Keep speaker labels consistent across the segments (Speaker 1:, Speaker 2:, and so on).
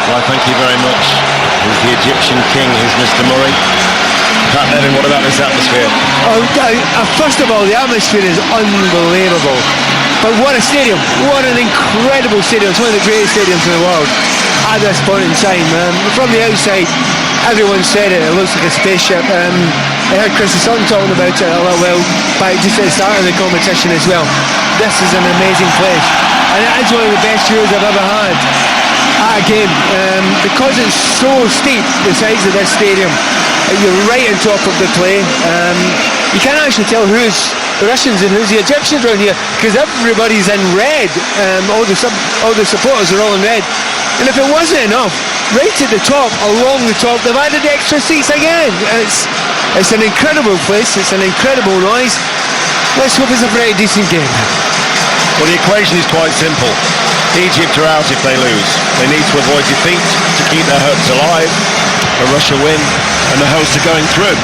Speaker 1: Why, thank you very much. He's the Egyptian king, he's Mr. Murray. Pat Nevin, what about this atmosphere?
Speaker 2: First of all, the atmosphere is unbelievable. But what a stadium. What an incredible stadium. It's one of the greatest stadiums in the world at this point in time. From the outside, everyone said it looks like a spaceship. I heard Chris Sutton talking about it a little while back, just at the start of the competition as well. This is an amazing place. And it is one of the best views I've ever had at a game. Because it's so steep, the size of this stadium, you're right on top of the play. You can't actually tell who's the Russians and who's the Egyptians around here, because everybody's in red. All the supporters are all in red. And if it wasn't enough, right at the top, along the top, they've added extra seats again. It's an incredible place. It's an incredible noise. Let's hope it's a very decent game.
Speaker 1: Well, the equation is quite simple. Egypt are out if they lose. They need to avoid defeat to keep their hopes alive. A Russia win and the hosts are going through.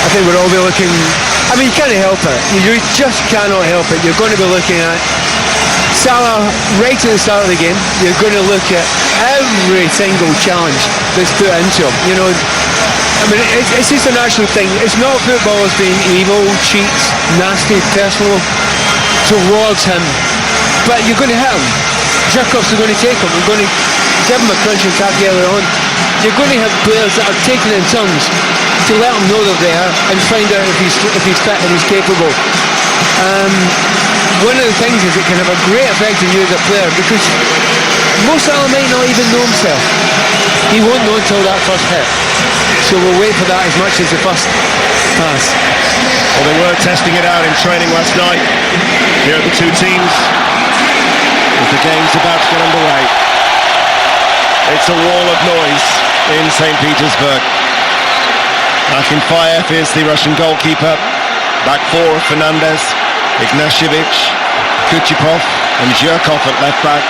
Speaker 2: I think we'll all be looking... I mean, you can't help it. You just cannot help it. You're going to be looking at Salah right at the start of the game. You're going to look at every single challenge that's put into him. You know, I mean, it's just a natural thing. It's not footballers being evil, cheats, nasty, personal towards him. But you're going to hit him. Jerkoffs are going to take him. You're going to give him a crunching tackle earlier on. You're going to have players that are taking in turns to let him know they're there and find out if he's fit and he's capable. One of the things is it can have a great effect on you as a player, because Mo Salah might not even know himself. He won't know until that first hit. So we'll wait for that as much as the first pass.
Speaker 1: Well, they were testing it out in training last night. Here are the two teams as the game's about to get underway. It's a wall of noise in St. Petersburg. Akinfeyev is the Russian goalkeeper. Back four, Fernandez, Ignashevich, Kuchipov and Zhirkov at left back.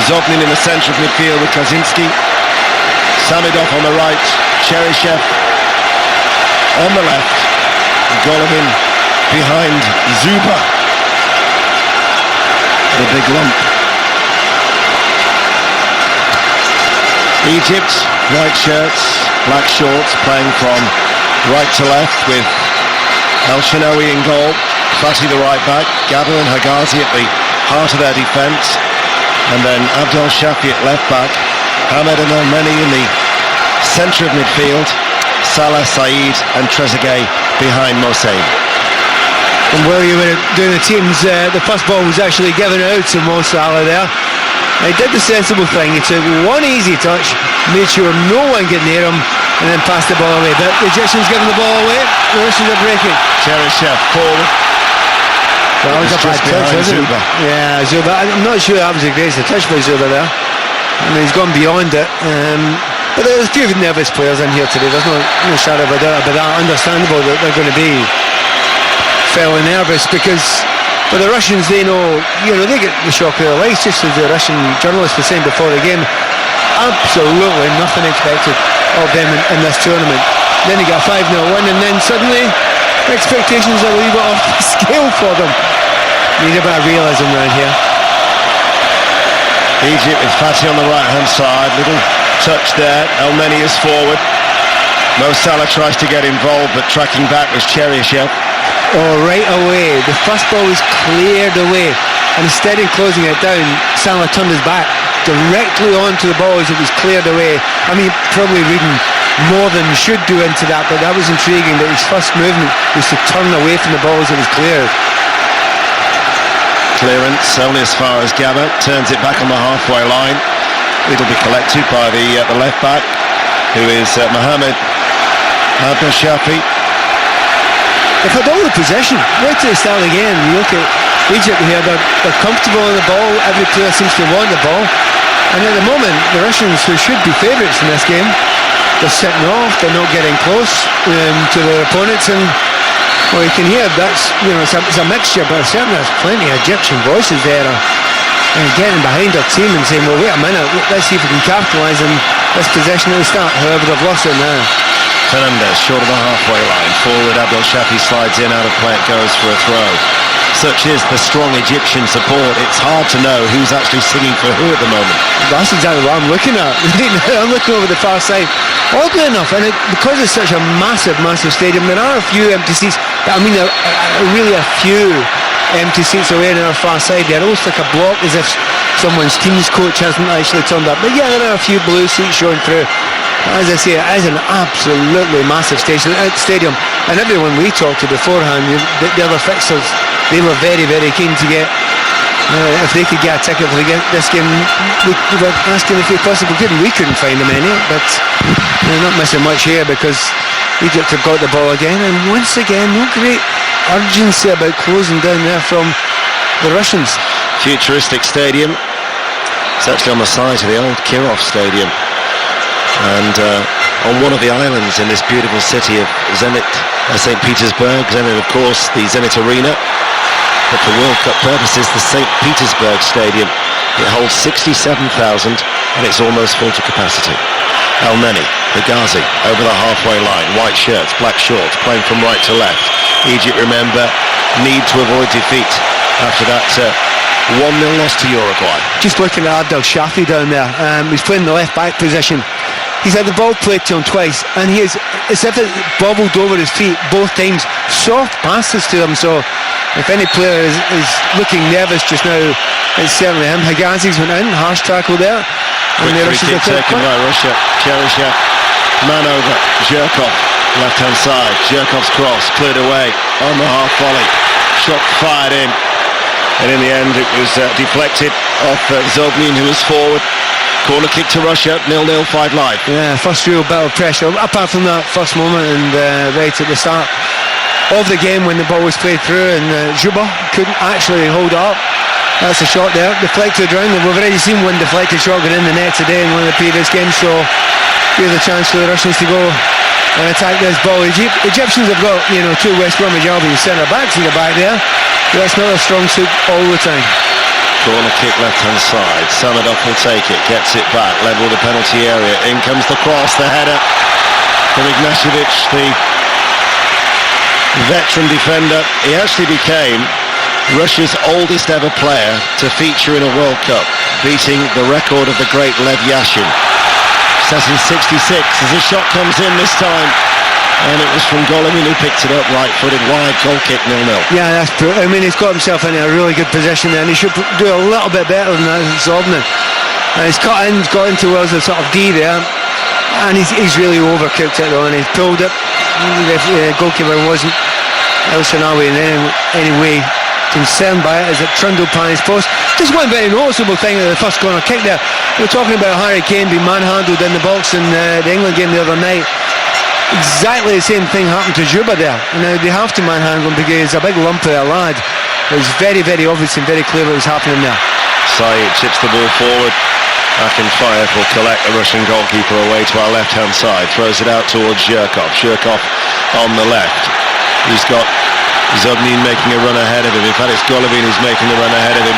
Speaker 1: Zognin in the centre of midfield with Kaczynski. Samidov on the right, Cheryshev on the left, Golovin behind Zuba, the big lump. Egypt, white shirts, black shorts, playing from right to left with El Shanawi in goal, Fatih the right back, Gabor and Hagazi at the heart of their defence, and then Abdel Shafi at left back, Ahmed and Elneny in the centre of midfield, Salah, Said and Trezeguet behind Mosaï.
Speaker 2: And while you were doing the teams, the first ball was actually given out to Mo Salah there. He did the sensible thing. He took one easy touch, made sure no one get near him, and then passed the ball away. But the Egyptians giving the ball away, the Russians are breaking.
Speaker 1: Cheryshev forward.
Speaker 2: That was a bad touch, wasn't it? Yeah, Zuba. I'm not sure that was the greatest touch by Zuba there. I mean, he's gone beyond it. But there's a few nervous players in here today. There's no shadow of a doubt about that. Understandable that they're going to be fairly nervous, because for the Russians, they know, they get the shock of their lives, just as the Russian journalists were saying before the game. Absolutely nothing expected of them in this tournament. Then they got a 5-0 win, and then suddenly expectations are a little bit off the scale for them. Need a bit of realism around here.
Speaker 1: Egypt with Fatih on the right hand side, little touch there. Elneny is forward. Mo Salah tries to get involved, but tracking back was Cheryshev.
Speaker 2: Oh, right away. The first ball was cleared away, and instead of closing it down, Salah turned his back directly onto the ball as it was cleared away. I mean, probably reading more than you should do into that, but that was intriguing, that his first movement was to turn away from the ball as it was cleared.
Speaker 1: Clearance only as far as Gabor, turns it back on the halfway line. It'll be collected by the left back, who is Mohamed Abdel Shafi.
Speaker 2: They've had all the possession right to the start of the game. You look at Egypt here, they're comfortable on the ball. Every player seems to want the ball, and at the moment the Russians, who should be favourites in this game, they're sitting off, they're not getting close to their opponents. And well, you can hear that's, it's a mixture, but certainly there's plenty of Egyptian voices there getting behind their team and saying, well, wait a minute, let's see if we can capitalise on this possession at the start. However, they've lost it now.
Speaker 1: Fernandez short of the halfway line, forward. Abdel Shafi slides in, out of play it goes for a throw. such is the strong Egyptian support, it's hard to know who's actually singing for who at the moment.
Speaker 2: That's exactly what I'm looking at. I'm looking over the far side. Oddly enough, and because it's such a massive, massive stadium, there are a few empty seats. I mean, really a few empty seats away on our far side. They're almost like a block, as if someone's team's coach hasn't actually turned up. But yeah, there are a few blue seats showing through. As I say, it is an absolutely massive stadium. And everyone we talked to beforehand, the other fixers, they were very, very keen to get, if they could get a ticket for this game. We were asking if we possibly could, and we couldn't find them any. But they're not missing much here, because Egypt have got the ball again. And once again, no great urgency about closing down there from the Russians.
Speaker 1: Futuristic stadium. It's actually on the site of the old Kirov Stadium. And on one of the islands in this beautiful city of Zenit, St. Petersburg. Zenit, of course, the Zenit Arena. But for World Cup purposes, the St. Petersburg Stadium. It holds 67,000 and it's almost full to capacity. Al-Neni, the Ghazi, over the halfway line. White shirts, black shorts, playing from right to left. Egypt, remember, need to avoid defeat after that 1-0 loss to Uruguay.
Speaker 2: Just looking at Abdel Shafi down there. He's playing the left-back position. He's had the ball played to him twice, and he is, as if it bobbled over his feet both times. Soft passes to him, so if any player is looking nervous just now, it's certainly him. Higazi's went in, harsh tackle there.
Speaker 1: Quick free kick taken by Russia. Cheryshev, man over, Zhirkov, left-hand side. Zhirkov's cross, cleared away on the half volley. Shot fired in, and in the end it was deflected off Zobnin, who was forward. Corner kick to Russia, 0-0, 5 live.
Speaker 2: Yeah, first real bit of pressure, apart from that first moment and right at the start of the game when the ball was played through, and Juba couldn't actually hold it up. That's a shot there, deflected around. We've already seen one deflected shot get in the net today in one of the previous games, so here's a chance for the Russians to go and attack this ball. Egyptians have got, two West Bromwich Albion centre backs in the back there. That's not a strong suit all the time.
Speaker 1: Corner kick left-hand side. Samadov will take it, gets it back, level the penalty area. In comes the cross, the header from Ignashevich, the veteran defender. He actually became Russia's oldest ever player to feature in a World Cup, beating the record of the great Lev Yashin. Set in 66 as the shot comes in this time. And it was from Golovin, who picked it up, right-footed, wide, goal kick, 0-0.
Speaker 2: Yeah, that's true. I mean, he's got himself in a really good position there, and he should do a little bit better than that. Zobnin. And he's cut in, got in towards the sort of D there, and he's really overcooked it though, and he's pulled it. The goalkeeper wasn't El-Shanawi in any way concerned by it as it trundled past his post. Just one very noticeable thing at the first corner kick there. We're talking about Harry Kane being manhandled in the box in the England game the other night. Exactly the same thing happened to Juba there. Now they have to manhandle him because he's a big lump of a lad. It was very, very obvious and very clear what was happening there.
Speaker 1: Saeed chips the ball forward. Akinfeyev will collect the Russian goalkeeper away to our left-hand side. Throws it out towards Zhirkov. Zhirkov on the left. He's got Zobnin making a run ahead of him. In fact, it's Golovin who's making the run ahead of him.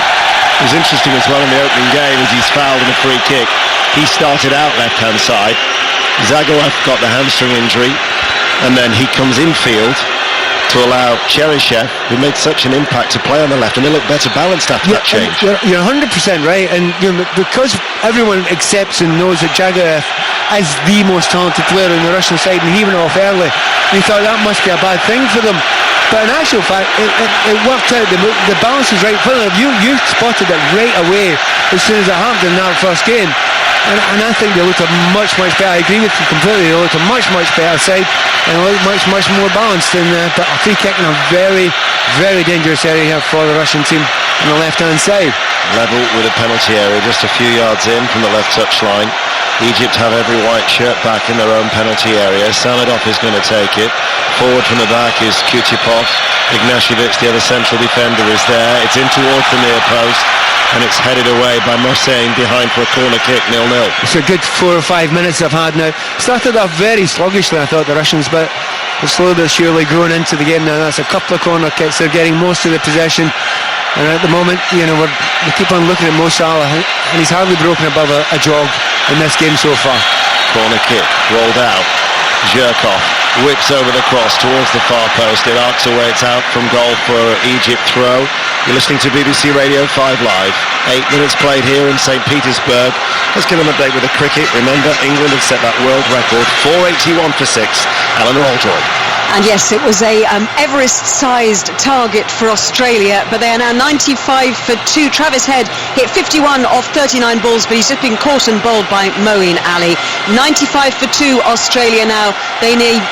Speaker 1: It was interesting as well in the opening game as he's fouled in a free kick. He started out left-hand side. Zagoev got the hamstring injury, and then he comes infield to allow Cheryshev, who made such an impact, to play on the left, and they look better balanced after that change.
Speaker 2: You're 100% right, and because everyone accepts and knows that Zagoev is the most talented player in the Russian side, and even off early, you thought that must be a bad thing for them. But in actual fact, it worked out. The balance was right for them. You spotted it right away as soon as it happened in that first game. And I think they looked a much, much better. I agree with you completely. They looked a much, much better side and looked much, much more balanced. And but a free kick in a very, very dangerous area here for the Russian team on the left-hand side.
Speaker 1: Level with a penalty area, just a few yards in from the left touchline. Egypt have every white shirt back in their own penalty area. Samadov is going to take it. Forward from the back is Kutipov. Ignashevich, the other central defender, is there. It's in towards the near post, and it's headed away by Mohsen behind for a corner kick, 0-0.
Speaker 2: It's a good 4 or 5 minutes they've had now. Started off very sluggishly, I thought, the Russians, but they're slowly but surely growing into the game now. That's a couple of corner kicks. They're getting most of the possession, and at the moment, we keep on looking at Mo Salah, and he's hardly broken above a jog in this game so far.
Speaker 1: Corner kick rolled out. Zhirkov whips over the cross towards the far post. It arcs away, it's out from goal for Egypt throw. You're listening to BBC Radio 5 Live. 8 minutes played here in St. Petersburg. Let's get an update with the cricket. Remember, England had set that world record, 481 for 6. Eleanor Oldroyd.
Speaker 3: And yes, it was a Everest-sized target for Australia, but they are now 95 for 2. Travis Head hit 51 off 39 balls, but he's just been caught and bowled by Moeen Ali. 95 for 2 Australia now. They need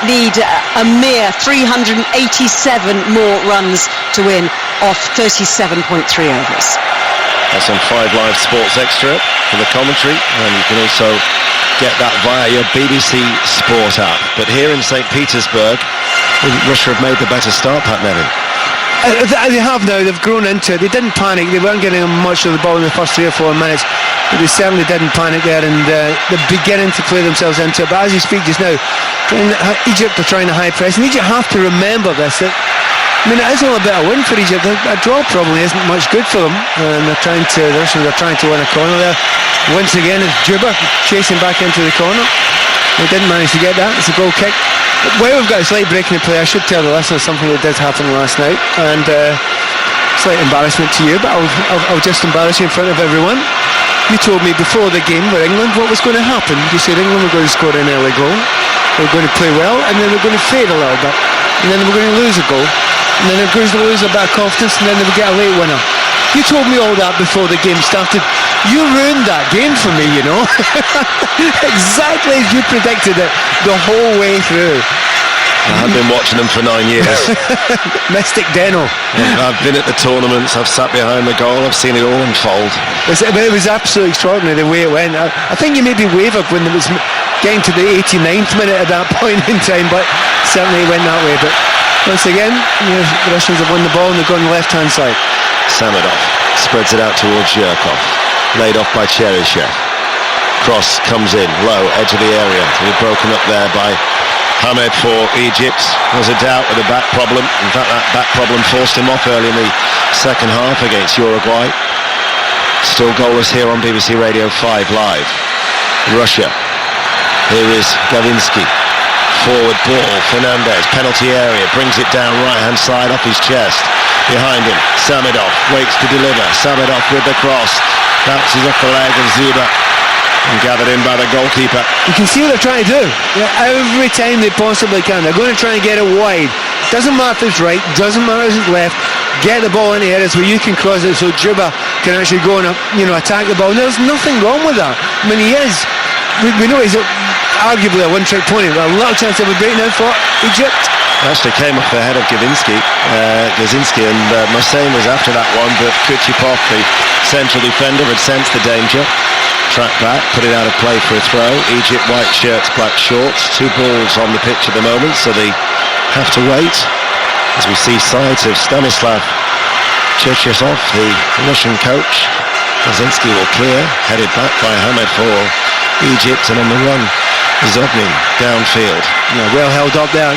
Speaker 3: a mere 387 more runs to win off 37.3 overs.
Speaker 1: That's on 5 Live Sports Extra for the commentary, and you can also get that via your BBC Sport app. But here in St. Petersburg, Russia have made the better start, Pat Nevin.
Speaker 2: They have now, they've grown into it. They didn't panic, they weren't getting much of the ball in the first 3 or 4 minutes, but they certainly didn't panic there, and they're beginning to play themselves into it. But as you speak just now, Egypt are trying to high press, and Egypt have to remember this, that I mean, it is only a bit of a win for Egypt. A draw probably isn't much good for them, and the Russians are trying to win a corner there. Once again, it's Juba chasing back into the corner. They didn't manage to get that. It's a goal kick. Well, we've got a slight break in the play. I should tell the listeners something that did happen last night, and slight embarrassment to you, but I'll just embarrass you in front of everyone. You told me before the game with England what was going to happen. You said England were going to score an early goal, they were going to play well, and then they were going to fade a little bit, and then they were going to lose a goal, and then they were going to lose a bit of confidence, and then they would get a late winner. You told me all that before the game started. You ruined that game for me, you know. Exactly as you predicted it the whole way through.
Speaker 1: I've been watching them for 9 years.
Speaker 2: Mystic Deno.
Speaker 1: I've been at the tournaments, I've sat behind the goal, I've seen it all unfold.
Speaker 2: It was absolutely extraordinary the way it went. I think you maybe wavered when it was getting to the 89th minute at that point in time, but certainly it went that way. But once again, the Russians have won the ball and they've gone the left-hand side.
Speaker 1: Samedov spreads it out towards Zhirkov, laid off by Cheryshev. Cross comes in, low, edge of the area, to be broken up there by Hamed for Egypt. There's a doubt with a back problem. In fact, that back problem forced him off early in the second half against Uruguay. Still goalless here on BBC Radio 5 Live. Russia. Here is Gavinsky. Forward ball, Fernandez, penalty area, brings it down right-hand side off his chest. Behind him, Samedov waits to deliver. Samedov with the cross, bounces off the leg of Zuba and gathered in by the goalkeeper.
Speaker 2: You can see what they're trying to do. Every time they possibly can, they're going to try and get it wide. Doesn't matter if it's right, doesn't matter if it's left. Get the ball in the areas where you can cross it so Juba can actually go and attack the ball. And there's nothing wrong with that. I mean, he is. We know he's arguably a one-trick pony. A lot of chance of a breakdown for Egypt.
Speaker 1: Actually came off the head of Gazinski, and Hussein was after that one, but Kuchipov, the central defender, had sensed the danger. Track back, put it out of play for a throw. Egypt, white shirts, black shorts. 2 balls on the pitch at the moment, so they have to wait. As we see sides of Stanislav Cherchesov, the Russian coach. Gazinski will clear, headed back by Hamed for Egypt, and on the run, Zobnin downfield.
Speaker 2: Well held up there.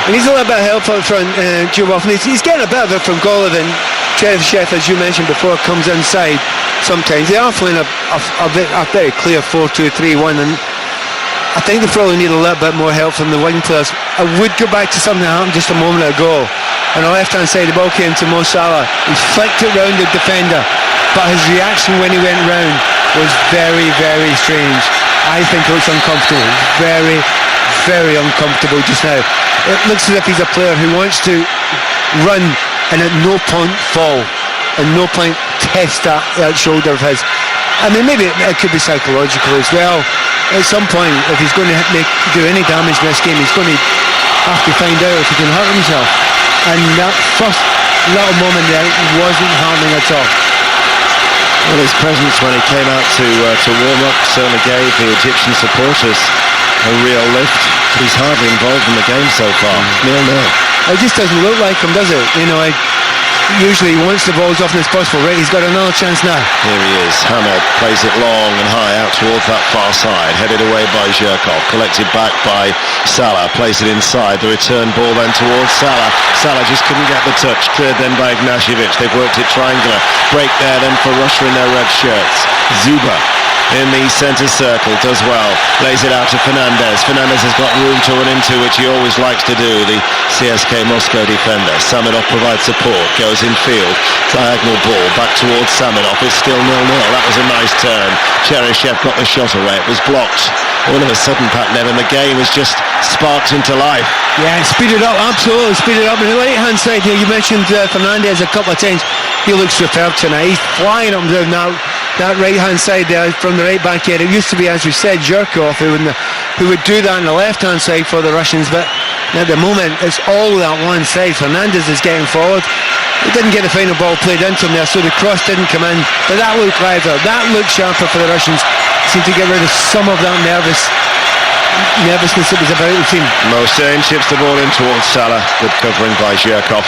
Speaker 2: And he's a little bit of help up front, Jubov. He's getting a bit of it from Golovin. Cheryshev, as you mentioned before, comes inside sometimes. They are playing a very clear 4-2-3-1, and I think they probably need a little bit more help from the wing players. I would go back to something that happened just a moment ago. On the left-hand side, the ball came to Mo Salah. He flicked it round the defender, but his reaction when he went round was very, very strange. I think it looks uncomfortable. Very, very uncomfortable just now. It looks as if he's a player who wants to run and at no point fall, and no point test that shoulder of his. I mean, maybe it could be psychological as well. At some point, if he's going to do any damage in this game, he's going to have to find out if he can hurt himself. And that first little moment there wasn't harming at all.
Speaker 1: Well, his presence when he came out to warm up certainly gave the Egyptian supporters a real lift. But he's hardly involved in the game so far. 0-0.
Speaker 2: It just doesn't look like him, does it? Usually once the ball's off and it's possible, right, he's got another chance now.
Speaker 1: Here he is. Hamed plays it long and high out towards that far side, headed away by Zhirkov, collected back by Salah, plays it inside, the return ball then towards Salah. Salah just couldn't get the touch, cleared then by Ignashevich. They've worked it triangular, break there then for Russia in their red shirts. Zuba in the centre circle, does well, lays it out to Fernandez. Fernandez has got room to run into, which he always likes to do, the CSK Moscow defender. Saminov provides support, goes in field, diagonal ball back towards Saminov. It's still 0-0. That was a nice turn. Cheryshev got the shot away, it was blocked. All of a sudden, Pat Nevin, the game has just sparked into life.
Speaker 2: Yeah, speed it up, absolutely speed it up. On the right hand side here, you mentioned Fernandez a couple of times. He looks superb tonight. He's flying up and down that right hand side there from the right back here. It used to be, as we said, Zhirkov who would do that on the left hand side for the Russians, but at the moment it's all that one side. Fernandez is getting forward. He didn't get the final ball played into him there, so the cross didn't come in, but that looked lighter, that looked sharper for the Russians. Seemed to get rid of some of that nervousness that was about the team.
Speaker 1: Mosain chips the ball in towards Salah. Good covering by Zhirkov.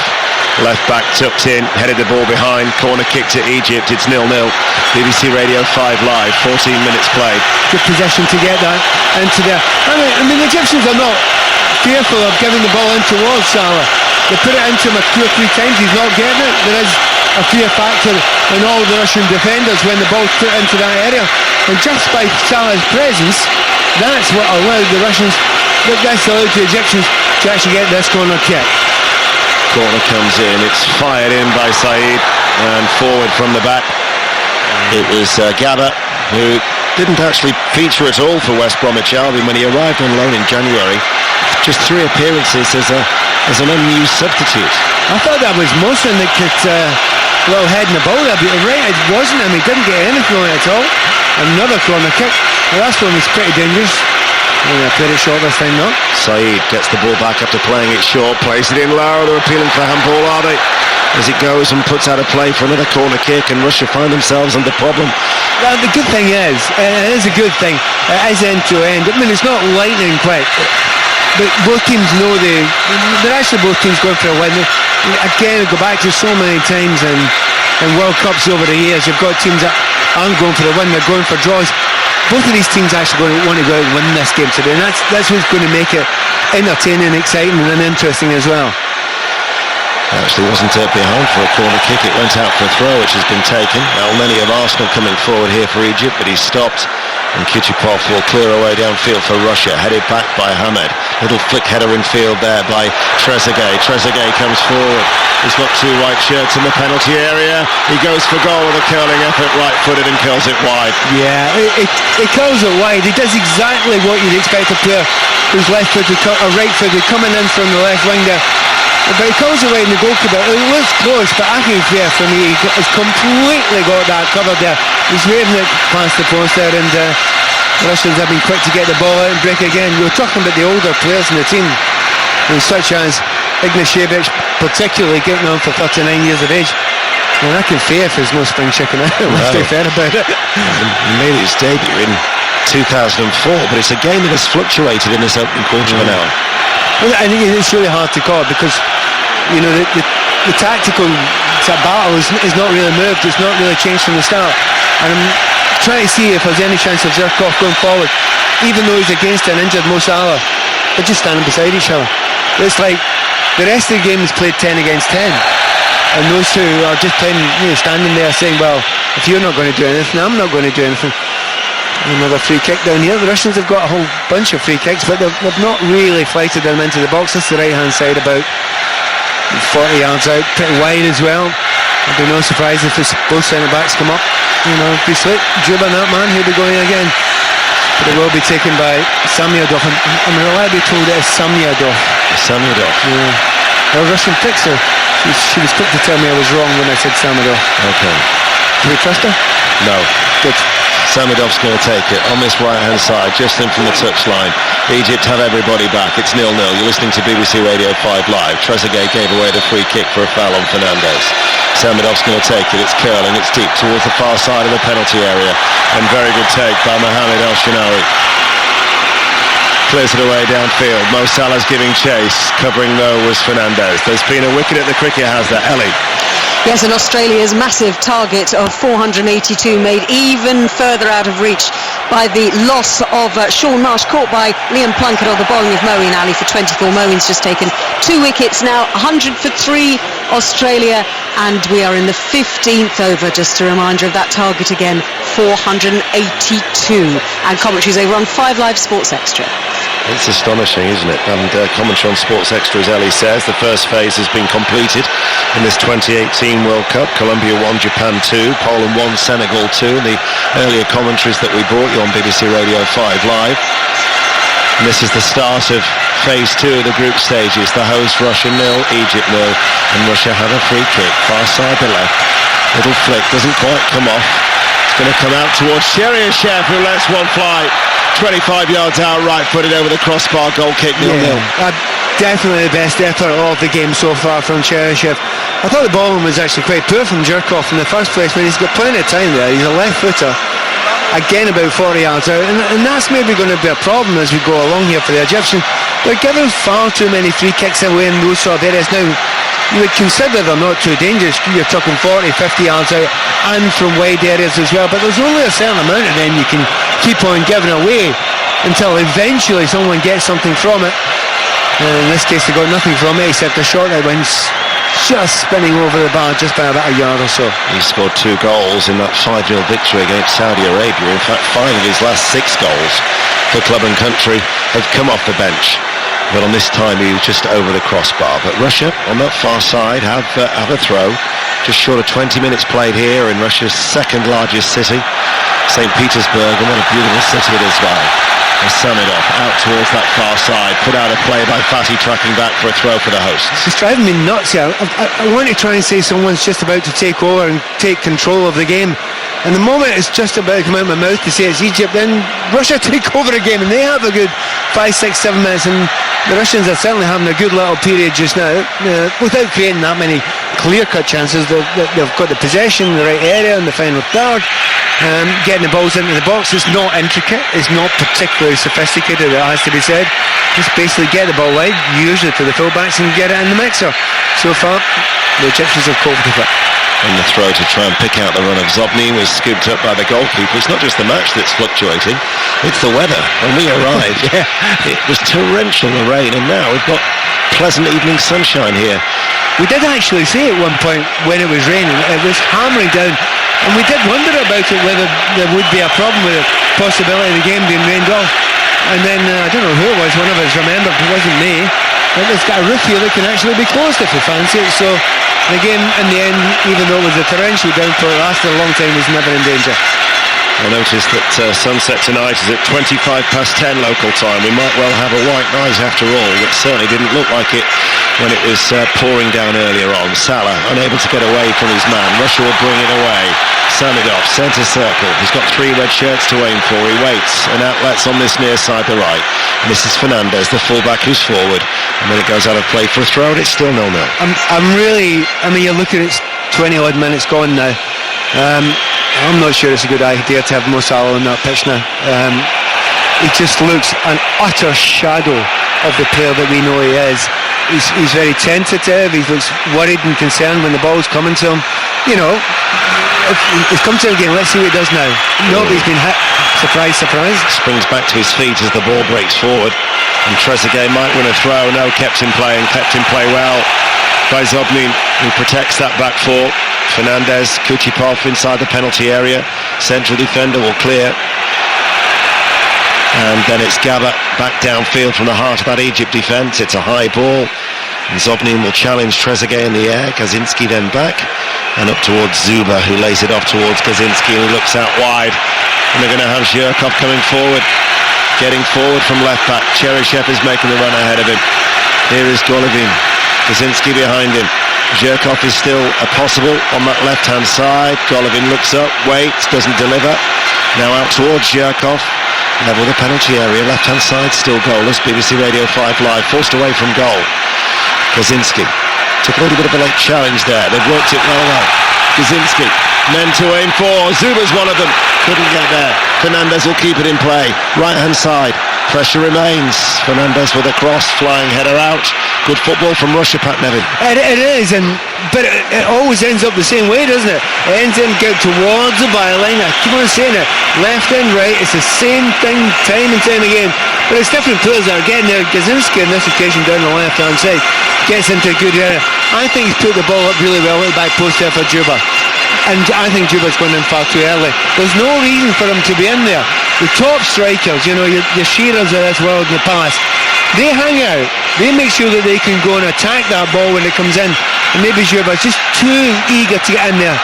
Speaker 1: Left back tucked in, headed the ball behind. Corner kick to Egypt. It's 0-0. BBC Radio 5 Live. 14 minutes played.
Speaker 2: Good possession to get that into there. I mean the Egyptians are not fearful of giving the ball in towards Salah. They put it into him 2 or 3 times. He's not getting it. There is a fear factor in all the Russian defenders when the ball's put into that area. And just by Salah's presence, that's what allowed the Russians, that's allowed the Egyptians to actually get this corner kick.
Speaker 1: Corner comes in, it's fired in by Saeed, and forward from the back. It was Gabba, who didn't actually feature at all for West Bromwich Albion when he arrived on loan in January. Just 3 appearances as an unused substitute.
Speaker 2: I thought that was Mosin that kicked well head in the ball there, but you're right, it wasn't him. He didn't get anything on it at all. Another corner kick. The last one was pretty dangerous. And played it short this time, no?
Speaker 1: Saeed gets the ball back after playing it short, plays it in low. They're appealing for handball, are they? As it goes and puts out a play for another corner kick, and Russia find themselves under problem.
Speaker 2: Well, the good thing is, it is a good thing, it is end to end. I mean, it's not lightning quick, but both teams know they're actually both teams going for a win. Again, I go back to so many times in World Cups over the years, you've got teams that aren't going for the win, they're going for draws. Both of these teams actually going to want to go out and win this game today, and that's what's going to make it entertaining, exciting and interesting as well.
Speaker 1: Actually wasn't behind for a corner kick, it went out for a throw which has been taken. Elneny of Arsenal coming forward here for Egypt, but he's stopped, and Kichikov will clear away downfield for Russia, headed back by Hamed. Little flick header in field there by Trezeguet. Trezeguet comes forward, he's got 2 white shirts in the penalty area, he goes for goal with a curling effort, right-footed, and curls it wide.
Speaker 2: Yeah, he curls it wide. He does exactly what you'd expect a player who's left-footed or right-footed coming in from the left wing there. But he calls it right in the goalkeeper. It looks close, but I think fair for me, he has completely got that covered there. He's waving it past the post there, and the Russians have been quick to get the ball out and break again. We were talking about the older players in the team, such as Ignashevich, particularly getting on for 39 years of age. Well, I can fear if there's no spring chicken out. Let's be fair about it.
Speaker 1: He made his debut in 2004, but it's a game that has fluctuated in this opening quarter of an hour.
Speaker 2: Well, I think it's really hard to call because, you know, the tactical battle is not really moved. It's not really changed from the start. And I'm trying to see if there's any chance of Zhirkov going forward, even though he's against an injured Mo Salah. They're just standing beside each other. It's like the rest of the game is played 10 against 10. And those two are just playing, standing there saying, well, if you're not going to do anything, I'm not going to do anything. Another free kick down here. The Russians have got a whole bunch of free kicks, but they've not really flighted them into the box. That's the right hand side, about 40 yards out, pretty wide as well. I'd be no surprise if both centre backs come up. Be slick, dribbling that man, he'll be going again. But it will be taken by Samyadov. I'm reliably told it is Samyadov.
Speaker 1: Samyadov.
Speaker 2: Yeah. A Russian fixer. She was quick to tell me I was wrong when I said Samyadov.
Speaker 1: Okay.
Speaker 2: Do we trust her?
Speaker 1: No.
Speaker 2: Good.
Speaker 1: Samidov's going to take it on this right-hand side, just in from the touchline. Egypt have everybody back. It's 0-0. You're listening to BBC Radio 5 Live. Trezeguet gave away the free kick for a foul on Fernandez. Samidov's going to take it. It's curling. It's deep towards the far side of the penalty area. And very good take by Mohamed El-Shenawi. Clears it away downfield. Mo Salah's giving chase. Covering though was Fernandez. There's been a wicket at the cricket house there. Ellie.
Speaker 3: Yes, and Australia's massive target of 482 made even further out of reach by the loss of Sean Marsh, caught by Liam Plunkett on the bowling of Moeen Ali for 24. Moeen's just taken 2 wickets now, 100 for 3 Australia, And we are in the 15th over, just a reminder of that target again, 482. And commentaries over on 5 Live Sports Extra.
Speaker 1: It's astonishing, isn't it? And commentary on Sports Extra, as Ellie says, the first phase has been completed in this 2018 World Cup. Colombia 1, Japan 2, Poland 1, Senegal 2. And the earlier commentaries that we brought you on BBC Radio 5 Live. And this is the start of phase 2 of the group stages. The host, Russia 0, Egypt 0. And Russia have a free kick, far side the left. Little flick, doesn't quite come off. It's going to come out towards Cheryshev, who lets one fly 25 yards out, right-footed over the crossbar. Goal kick, 0-0.
Speaker 2: Definitely the best effort of the game so far from Cheryshev. I thought the ball was actually quite poor from Jerkov in the first place, but he's got plenty of time there. He's a left footer. Again, about 40 yards out, and that's maybe going to be a problem as we go along here for the Egyptians. They're giving far too many free kicks away in those sort of areas. Now, you would consider they're not too dangerous. You're talking 40, 50 yards out and from wide areas as well, but there's only a certain amount of them you can keep on giving away until eventually someone gets something from it. And in this case, they got nothing from it except a shot that went just spinning over the bar just by about a yard or so.
Speaker 1: He scored 2 goals in that 5-0 victory against Saudi Arabia. In fact, 5 of his last 6 goals for club and country have come off the bench. But on this time he was just over the crossbar. But Russia on that far side have a throw. Just short of 20 minutes played here in Russia's second largest city, St. Petersburg, and what a beautiful city it is by. And Samidov out towards that far side, put out a play by Fatih, tracking back for a throw for the hosts.
Speaker 2: It's driving me nuts here. I want to try and say someone's just about to take over and take control of the game, and the moment it's just about to come out of my mouth to say it's Egypt, then Russia take over the game, and they have a good 5, 6, 7 minutes, and the Russians are certainly having a good little period just now, without creating that many clear-cut chances. They've got the possession in the right area in the final third. Getting the balls into the box is not intricate, it's not particularly sophisticated, it has to be said. Just basically get the ball wide, usually to the fullbacks, and get it in the mixer. So far, the Egyptians have coped with it.
Speaker 1: And the throw to try and pick out the run of Zobny was scooped up by the goalkeeper. It's not just the match that's fluctuating, it's the weather. When we arrived, it was torrential, the rain, and now we've got pleasant evening sunshine here.
Speaker 2: We did actually see at one point when it was raining, it was hammering down, and we did wonder about it, whether there would be a problem with the possibility of the game being rained off. And then, I don't know who it was, one of us remembered, it wasn't me, but it's got a roof here that can actually be closed if we fancy it. So the game, in the end, even though it was a torrential downpour, it lasted a long time, was never in danger.
Speaker 1: I noticed that sunset tonight is at 10 local time. We might well have a white night after all. It certainly didn't look like it when it was pouring down earlier on. Salah unable to get away from his man. Russia will bring it away. Samidov, centre circle. He's got 3 red shirts to aim for. He waits and outlets on this near side, the right. And this is Fernandez, the fullback, who's forward. And then it goes out of play for a throw, and it's still 0-0.
Speaker 2: You're looking at 20 odd minutes gone now. I'm not sure it's a good idea to have Mo Salah on that pitch now. He just looks an utter shadow of the player that we know he is. He's very tentative. He looks worried and concerned when the ball's coming to him. You know, he's come to the game. Let's see what he does now. Nobody's been hit. Surprise, surprise.
Speaker 1: Springs back to his feet as the ball breaks forward. And Trezeguet might win a throw. No, kept him play well by Zobny, who protects that back four. Fernandez, Kuchipov inside the penalty area. Central defender will clear. And then it's Gaba back downfield from the heart of that Egypt defence. It's a high ball. And Zobny will challenge Trezeguet in the air. Kaczynski then back. And up towards Zuba, who lays it off towards Kaczynski, who looks out wide. And they're going to have Zhirkov coming forward. Getting forward from left back. Cheryshev is making the run ahead of him. Here is Golovin. Kaczynski behind him. Zhirkov is still a possible on that left-hand side. Golovin looks up, waits, doesn't deliver. Now out towards Zhirkov. Level the penalty area, left-hand side still goalless. BBC Radio 5 Live, forced away from goal. Kaczynski took a little bit of a late challenge there. They've worked it well. Kaczynski, men to aim for. Zuba's one of them. Couldn't get there. Fernandez will keep it in play. Right-hand side. Pressure remains. Fernandez with a cross, flying header out. Good football from Russia, Pat Nevin.
Speaker 2: It is, but it always ends up the same way, doesn't it? It ends up going towards the byline. I keep on saying it, left and right. It's the same thing time and time again. But it's different players that are getting there. Gazinski in this occasion down the left-hand side gets into a good area. I think he's put the ball up really well at the back post there for Juba. And I think Juba's going in far too early. There's no reason for him to be in there. The top strikers, your Shearers of this world in the past, they hang out. They make sure that they can go and attack that ball when it comes in. And maybe Juba's just too eager to get in there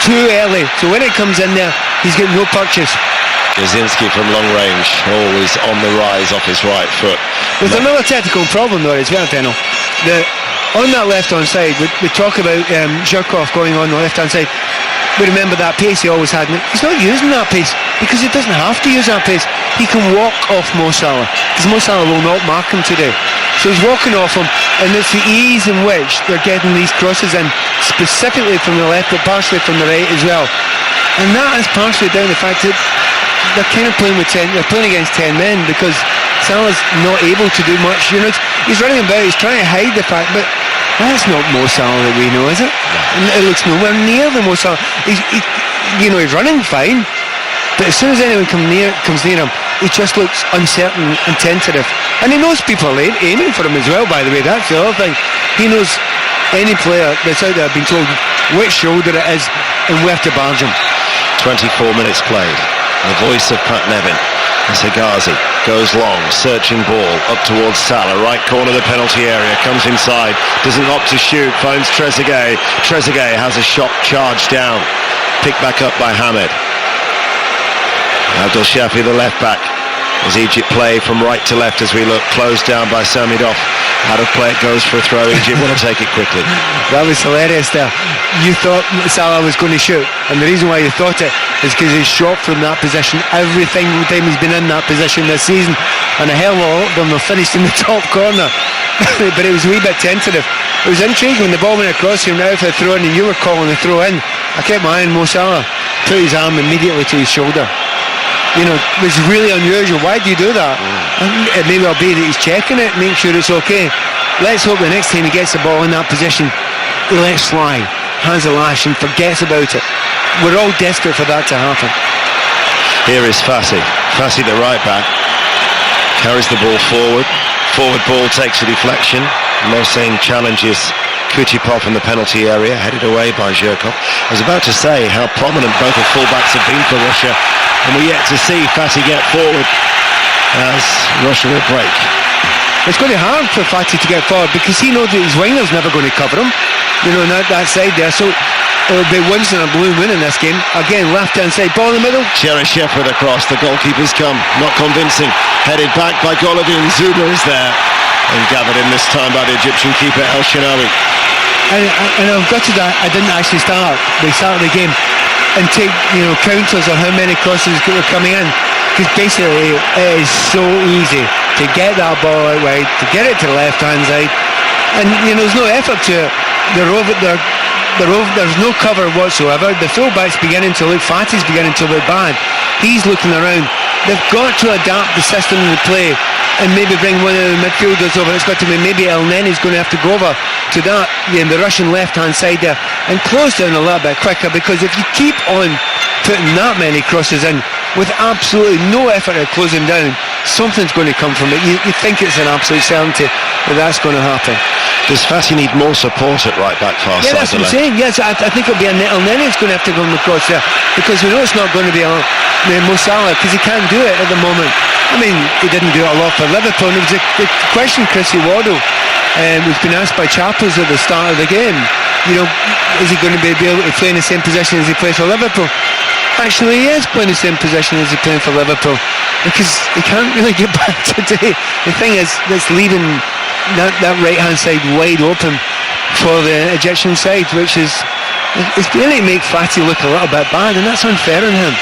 Speaker 2: too early. So when it comes in there, he's getting no purchase.
Speaker 1: Gazinski from long range, always on the rise off his right foot.
Speaker 2: With another technical problem though as well, Deno. On that left-hand side, we talk about Zhirkov going on the left-hand side. We remember that pace he always had. He's not using that pace because he doesn't have to use that pace. He can walk off Mo Salah because Mo Salah will not mark him today. So he's walking off him, and it's the ease in which they're getting these crosses in, specifically from the left, but partially from the right as well. And that is partially down to the fact that they're kind of playing with 10. They're playing against 10 men because Salah's not able to do much. He's running about. He's trying to hide the fact, but that's not Mo Salah that we know, is it? And it looks nowhere near the Mo Salah. He's running fine, but as soon as anyone comes near him, he just looks uncertain and tentative. And he knows people are aiming for him as well, by the way. That's the other thing. He knows any player that's out there being told which shoulder it is and where to barge him.
Speaker 1: 24 minutes played. The voice of Pat Nevin. As Hegazi goes long, searching ball up towards Salah, right corner of the penalty area, comes inside, doesn't opt to shoot, finds Trezeguet. Trezeguet has a shot charged down, picked back up by Hamed. Abdul Shafi, the left back, as Egypt play from right to left as we look, closed down by Samidov. Out of play, it goes for a throw. Egypt want to take it quickly.
Speaker 2: That was hilarious there. You thought Salah was going to shoot, and the reason why you thought it is because he's shot from that position every single time he's been in that position this season, and a hell of a lot of them have finished in the top corner. But it was a wee bit tentative. It was intriguing when the ball went across him now for the throw in, and you were calling the throw in. I kept my eye on Mo Salah, put his arm immediately to his shoulder. It was really unusual. Why do you do that? It may well be that he's checking it, make sure it's okay. Let's hope the next time he gets the ball in that position, he lets fly, hands a lash and forgets about it. We're all desperate for that to happen.
Speaker 1: Here is Fassi. Fassi, the right back, carries the ball forward. Forward ball takes a deflection. Mohsen challenges Kutipov in the penalty area, headed away by Zhirkov. I was about to say how prominent both the fullbacks have been for Russia, and we're yet to see Fatih get forward as Russia will break.
Speaker 2: It's going to be hard for Fatih to get forward because he knows that his winger's never going to cover him, that side there. So it'll be once in a blue moon in this game. Again, left-hand side, ball in the middle.
Speaker 1: Cheryshev with a cross, the goalkeeper's come, not convincing. Headed back by Golovin, Zuba is there, and gathered in this time by the Egyptian keeper El Shenawi.
Speaker 2: And I've got to that, I didn't actually start the game and take counters on how many crosses were coming in, because basically it is so easy to get that ball out wide, to get it to the left hand side, and there's no effort to it. There's no cover whatsoever. The fullback's beginning to look, Fatih's beginning to look bad. He's looking around. They've got to adapt the system of the play and maybe bring one of the midfielders over. It's got to be maybe El Neni's going to have to go over to that, the Russian left-hand side there, and close down a little bit quicker, because if you keep on putting that many crosses in with absolutely no effort at closing down, something's going to come from it. You think it's an absolute certainty that that's going to happen.
Speaker 1: Does Fatih need more support at right back far side?
Speaker 2: Yeah, that's what I'm saying. Yes, I think it'll be El Neni's going to have to go across there, because we know it's not going to be Mo Salah, because he can't do it at the moment. I mean, he didn't do it a lot for Liverpool. And it was the question Chrissy Waddle was being asked by Chappers at the start of the game. Is he going to be able to play in the same position as he plays for Liverpool? Actually, he is playing the same position as he's playing for Liverpool, because he can't really get back today. The thing is, that's leaving that right-hand side wide open for the Egyptian side, which is really make Fatih look a little bit bad, and that's unfair on him.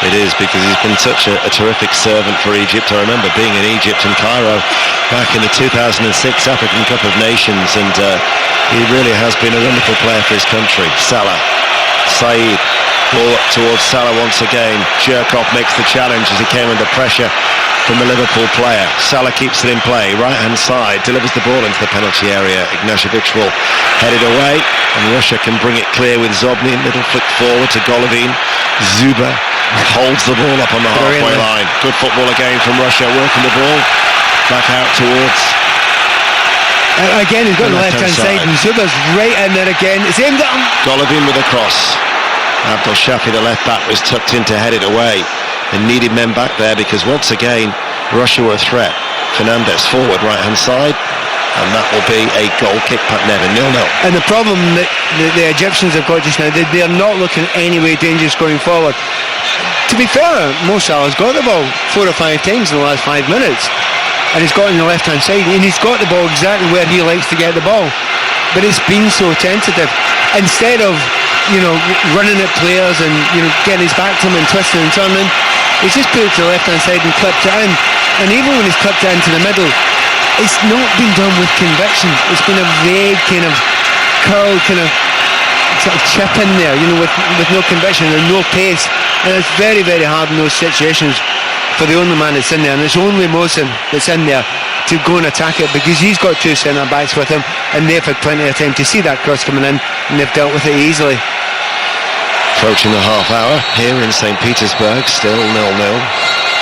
Speaker 1: It is, because he's been such a terrific servant for Egypt. I remember being in Egypt and Cairo back in the 2006 African Cup of Nations, and he really has been a wonderful player for his country. Salah, Saeed, ball up towards Salah once again. Zhirkov makes the challenge as he came under pressure from the Liverpool player. Salah keeps it in play, right-hand side, delivers the ball into the penalty area. Ignashevich will head it away, and Russia can bring it clear with Zobnin. Little flick forward to Golovin. Zuba holds the ball up on the halfway line. Good football again from Russia, working the ball back out towards...
Speaker 2: Again, he's got the left-hand side, and Zuba's right in there again. It's aimed at him.
Speaker 1: Golovin with a cross. Abdul Shafi, the left back, was tucked in to head it away. They needed men back there because once again Russia were a threat. Fernandez forward, right-hand side, and that will be a goal kick, Pat Nevin, 0-0.
Speaker 2: And the problem that the Egyptians have got just now, they are not looking any way dangerous going forward. To be fair, Mo Salah's got the ball 4 or 5 times in the last 5 minutes, and he's got it on the left-hand side, and he's got the ball exactly where he likes to get the ball. But it's been so tentative. Instead of, running at players and, getting his back to them and twisting and turning, he's just put it to the left-hand side and clipped it in. And even when he's clipped it into the middle, it's not been done with conviction. It's been a vague kind of curl, kind of sort of chip in there, with no conviction and no pace. And it's very, very hard in those situations for the only man that's in there. And it's only Mohsen that's in there to go and attack it, because he's got 2 centre-backs with him, and they've had plenty of time to see that cross coming in, and they've dealt with it easily.
Speaker 1: Approaching the half hour here in St. Petersburg, still 0-0.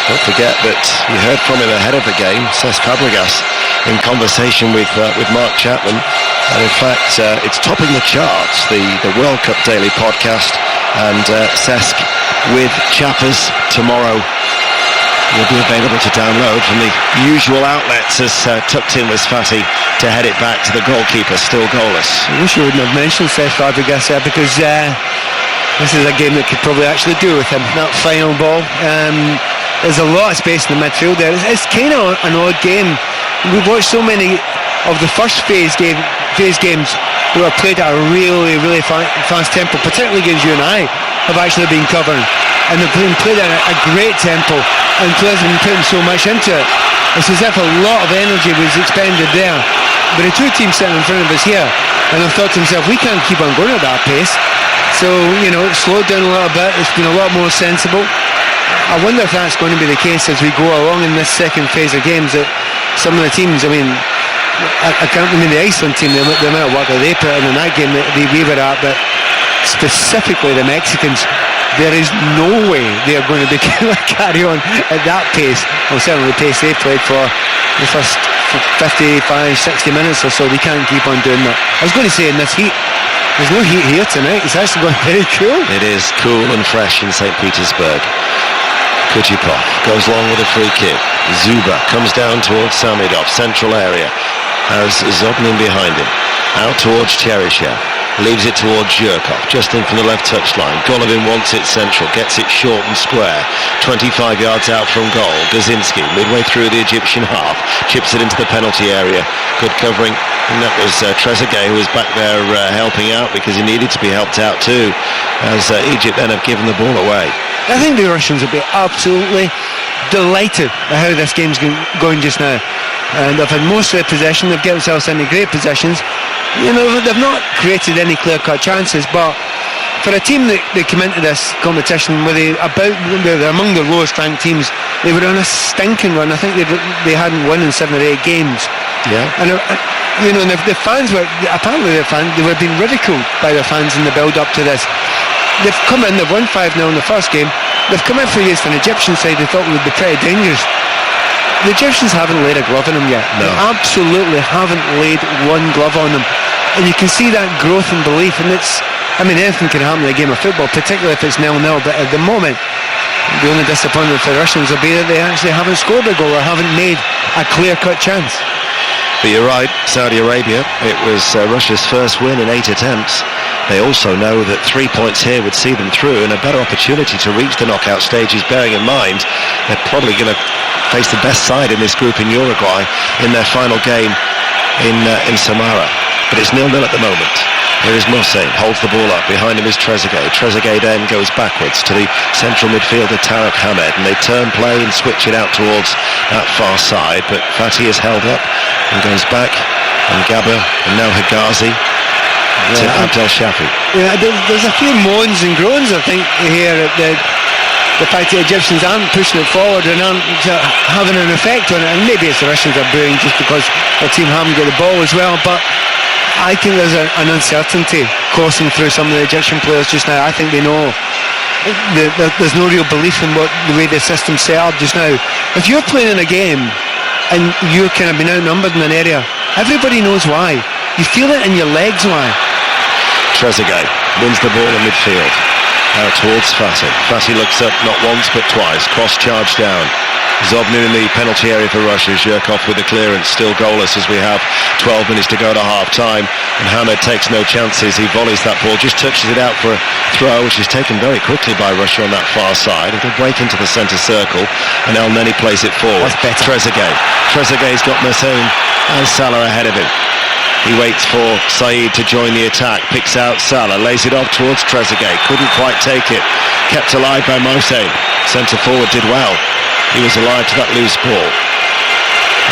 Speaker 1: Don't forget that you heard from him ahead of the game, Cesc Fabregas, in conversation with Mark Chapman, and in fact it's topping the charts, the World Cup Daily podcast, and Cesc with Chappers tomorrow will be available to download from the usual outlets, as tucked in was Fatty to head it back to the goalkeeper, still goalless.
Speaker 2: I wish you wouldn't have mentioned Cesc Fabregas there, because this is a game that could probably actually do with him. That final ball, there's a lot of space in the midfield there. It's kind of an odd game. We've watched so many of the first phase games who are played at a really, really fast tempo, particularly against you and I, have actually been covering. And they've been played at a great tempo, and players have been putting so much into it. It's as if a lot of energy was expended there. But the 2 teams sitting in front of us here, and I've thought to myself, we can't keep on going at that pace. So, it's slowed down a little bit. It's been a lot more sensible. I wonder if that's going to be the case as we go along in this second phase of games, that some of the teams, I can't the Iceland team, the amount of work that they put in that game that we were at, but specifically the Mexicans, there is no way they are going to be able to carry on at that pace, or certainly the pace they played for the first 55, 60 minutes or so. They can't keep on doing that. I was going to say, in this heat, there's no heat here tonight. It's actually going very cool.
Speaker 1: It is cool and fresh in St. Petersburg. Kuchipov goes long with a free kick. Zuba comes down towards Samidov, central area, has Zobnin behind him, out towards Cheryshev. Leaves it towards Zhirkov, just in from the left touchline. Golovin wants it central, gets it short and square. 25 yards out from goal. Gazinski, midway through the Egyptian half, chips it into the penalty area. Good covering, and that was Trezeguet, who was back there helping out, because he needed to be helped out too, as Egypt then have given the ball away.
Speaker 2: I think the Russians will be absolutely delighted at how this game's going just now. And they've had most of their possession. They've got themselves into great positions. They've not created any clear-cut chances, but for a team that came into this competition where they're among the lowest-ranked teams, they were on a stinking run. I think they hadn't won in 7 or 8 games.
Speaker 1: Yeah.
Speaker 2: And the fans were apparently they were being ridiculed by their fans in the build-up to this. They've come in. They've won 5-0 in the first game. They've come in for against an Egyptian side they thought would be pretty dangerous. The Egyptians haven't laid a glove on them yet.
Speaker 1: No.
Speaker 2: They absolutely haven't laid one glove on them. And you can see that growth and belief. And anything can happen in a game of football, particularly if it's 0-0. But at the moment, the only disappointment for the Russians will be that they actually haven't scored a goal or haven't made a clear-cut chance.
Speaker 1: But you're right, Saudi Arabia, it was Russia's first win in 8 attempts. They also know that 3 points here would see them through, and a better opportunity to reach the knockout stages, bearing in mind they're probably going to face the best side in this group in Uruguay in their final game in Samara. But it's 0-0 at the moment. Here is Mohsen, holds the ball up. Behind him is Trezeguet. Trezeguet then goes backwards to the central midfielder Tarek Hamed, and they turn play and switch it out towards that far side. But Fatih is held up and goes back, and Gabba, and now Higazi to Abdel Shafi.
Speaker 2: Yeah, there's a few moans and groans, I think, here at the fact that the Egyptians aren't pushing it forward and aren't having an effect on it. And maybe it's the Russians are booing just because their team haven't got the ball as well, but I think there's an uncertainty coursing through some of the Egyptian players just now. I think they know there's no real belief in the way the system's set up just now. If you're playing in a game and you're kind of been outnumbered in an area, everybody knows why. You feel it in your legs why.
Speaker 1: Trezeguet wins the ball in midfield. Out towards Fatih. Fatih looks up not once but twice. Cross charge down. Zobnin in the penalty area for Russia. Zhirkov with the clearance. Still goalless as we have 12 minutes to go to half time. And Hamed takes no chances. He volleys that ball. Just touches it out for a throw, which is taken very quickly by Russia on that far side. It'll break into the centre circle. And El Neni plays it forward. Trezeguet. Trezeguet's got Mertein and Salah ahead of him. He waits for Saeed to join the attack, picks out Salah, lays it off towards Trezeguet, couldn't quite take it, kept alive by Mohsen. Centre forward did well, he was alive to that loose ball.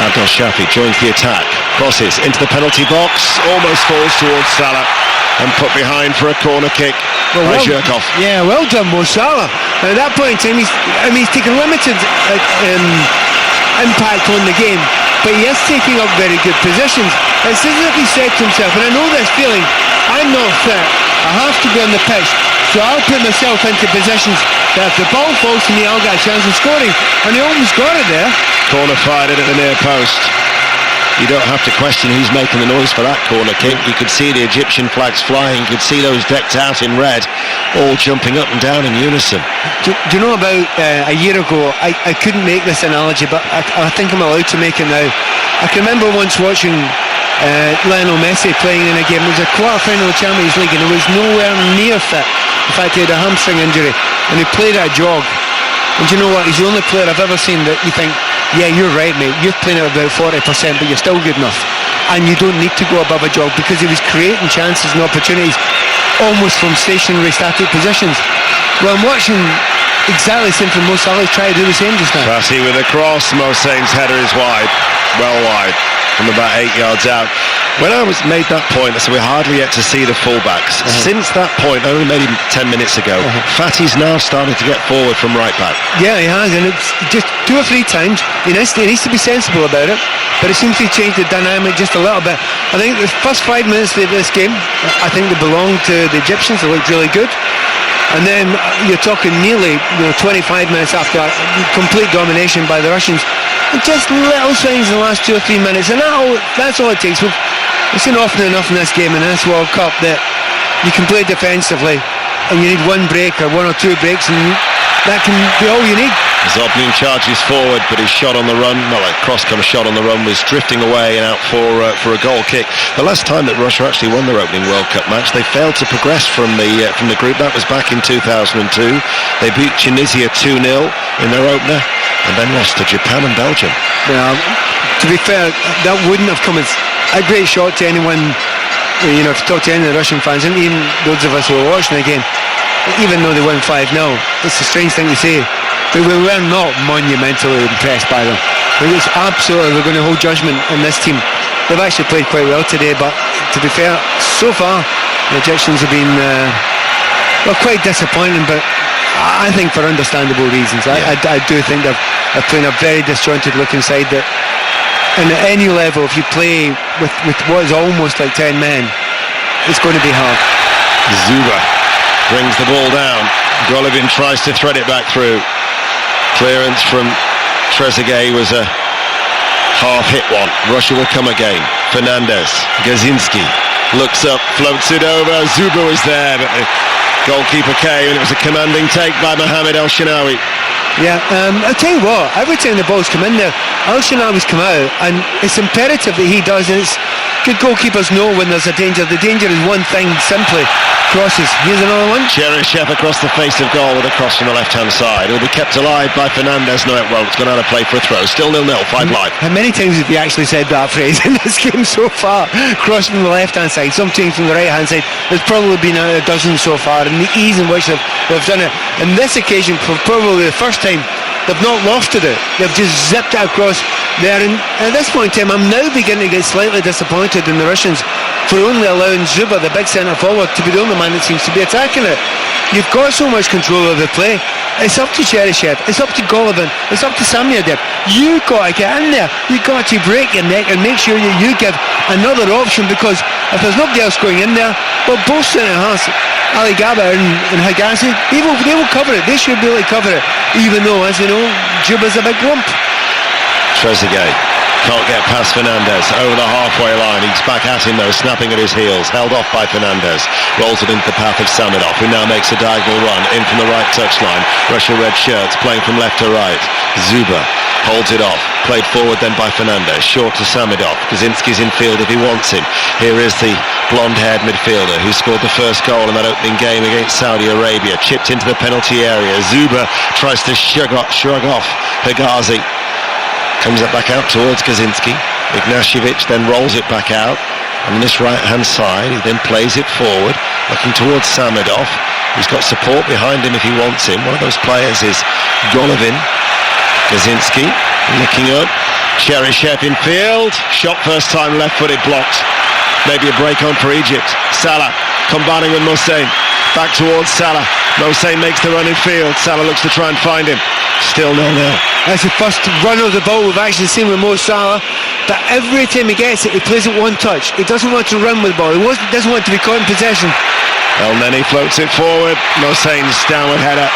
Speaker 1: Abdel Shafi joins the attack, crosses into the penalty box, almost falls towards Salah and put behind for a corner kick by Zhirkov.
Speaker 2: Yeah, well done Mo Salah. Now at that point in time he's taken limited impact on the game, but he is taking up very good positions. It's as if he said to himself, and I know this feeling, I'm not fit, I have to be on the pitch, so I'll put myself into positions that if the ball falls to me I'll get a chance of scoring, and he almost got it there.
Speaker 1: Corner fired in at the near post. You don't have to question who's making the noise for that corner kick. You could see the Egyptian flags flying. You could see those decked out in red all jumping up and down in unison.
Speaker 2: Do you know, about a year ago I couldn't make this analogy, but I think I'm allowed to make it now. I can remember once watching Lionel Messi playing in a game. It was a quarter-final of the Champions League and he was nowhere near fit. In fact, he had a hamstring injury and he played at a jog. And do you know what? He's the only player I've ever seen that you think, yeah, you're right, mate, you're playing at about 40%, but you're still good enough. And you don't need to go above a jog, because he was creating chances and opportunities almost from stationary static positions. Well, I'm watching exactly the same from Mo Salah try to do the same just now.
Speaker 1: Fatih with a cross. Mohsen's header is wide, well wide, from about 8 yards out. When I was made that point, I said we're hardly yet to see the fullbacks. Since that point, only maybe 10 minutes ago, Fatih's now starting to get forward from right back.
Speaker 2: Yeah, he has, and it's just 2 or 3 times. He needs to be sensible about it, but it seems to change the dynamic just a little bit. I think the first 5 minutes of this game, I think they belonged to the Egyptians. They looked really good. And then you're talking nearly 25 minutes after complete domination by the Russians. And just little signs in the last 2 or 3 minutes, and that's all it takes. We've seen often enough in this game, in this World Cup, that you can play defensively and you need 1 break or 1 or 2 breaks, and that can be all you need.
Speaker 1: Zobnin charges forward, but his shot on the run, well, a cross-comer shot on the run, was drifting away and out for a goal kick. The last time that Russia actually won their opening World Cup match, they failed to progress from the group. That was back in 2002. They beat Tunisia 2-0 in their opener, and then lost to Japan and Belgium.
Speaker 2: Yeah, to be fair, that wouldn't have come as a great shot to anyone. If you talk to any of the Russian fans, and even those of us who are watching the game, even though they won 5-0, it's a strange thing to say, but we were not monumentally impressed by them. It's absolutely, we're going to hold judgment on this team. They've actually played quite well today, but to be fair, so far the Egyptians have been quite disappointing, but I think for understandable reasons. I do think they're playing a very disjointed looking side that, and at any level, if you play with what is almost like 10 men, it's going to be hard.
Speaker 1: Zuba brings the ball down. Golovin tries to thread it back through. Clearance from Trezeguet was a half-hit one. Russia will come again. Fernandez, Gazinski looks up, floats it over. Zuba was there, but the goalkeeper came, and it was a commanding take by Mohamed El Shenawi.
Speaker 2: Yeah, I'll tell you what, every time the balls come in there, El Shenawi's come out, and it's imperative that he does, and it's good goalkeepers know when there's a danger. The danger is one thing, simply crosses. Here's another one. Cheryshev
Speaker 1: across the face of goal with a cross from the left-hand side. It'll be kept alive by Fernandez. No, it won't. It's gone out of play for a throw. Still 0-0, 5 live.
Speaker 2: How many times have you actually said that phrase in this game so far? Cross from the left-hand side, sometimes from the right-hand side. There's probably been a dozen so far, and the ease in which they've done it. On this occasion, for probably the first time, they've not lofted it. They've just zipped it across there. And at this point in time, I'm now beginning to get slightly disappointed in the Russians for only allowing Zuba, the big centre forward, to be the only man that seems to be attacking it. You've got so much control of the play. It's up to Cheryshev, it's up to Golovin, it's up to Samyadip. You've got to get in there. You've got to break your neck and make sure that you give another option, because if there's nobody else going in there, well, both centre-halves, Ali Gaba and Higazi, they will cover it. They should be able to cover it, even though, as you know, Juba's a big lump.
Speaker 1: Trezeguet can't get past Fernandez over the halfway line. He's back at him though, snapping at his heels, held off by Fernandez, rolls it into the path of Samedov, who now makes a diagonal run in from the right touchline. Russia red shirts playing from left to right. Zuba holds it off, played forward then by Fernandez, short to Samedov. Kaczynski's in field if he wants him. Here is the blonde-haired midfielder who scored the first goal in that opening game against Saudi Arabia, chipped into the penalty area. Zuba tries to shrug off Higazi. Comes it back out towards Kaczynski. Ignashevich then rolls it back out on this right-hand side. He then plays it forward, looking towards Samedov, who's got support behind him if he wants him. One of those players is Golovin. Kaczynski looking up. Cheryshev in field. Shot first time left-footed, blocked. Maybe a break on for Egypt. Salah combining with Mohsen. Back towards Salah. Mohsen makes the run in field. Salah looks to try and find him. Still 0-0.
Speaker 2: That's the first run of the ball we've actually seen with Mo Salah. But every time he gets it, he plays it one touch. He doesn't want to run with the ball. He doesn't want to be caught in possession.
Speaker 1: El Neni floats it forward. Mohsen's downward header.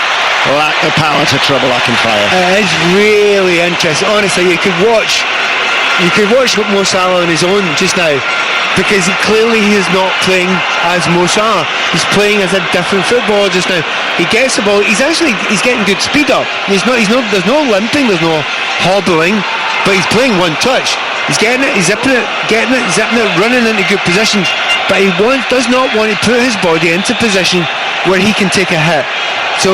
Speaker 1: Lack the power to trouble Akinfire.
Speaker 2: It's really interesting. Honestly, you could watch Mo Salah on his own just now, because he is not playing as Mo Salah. He's playing as a different footballer just now. He gets the ball. He's getting good speed up. There's no limping. There's no hobbling. But he's playing one touch. He's getting it. He's zipping it, zipping it, running into good positions. But he does not want to put his body into position where he can take a hit. So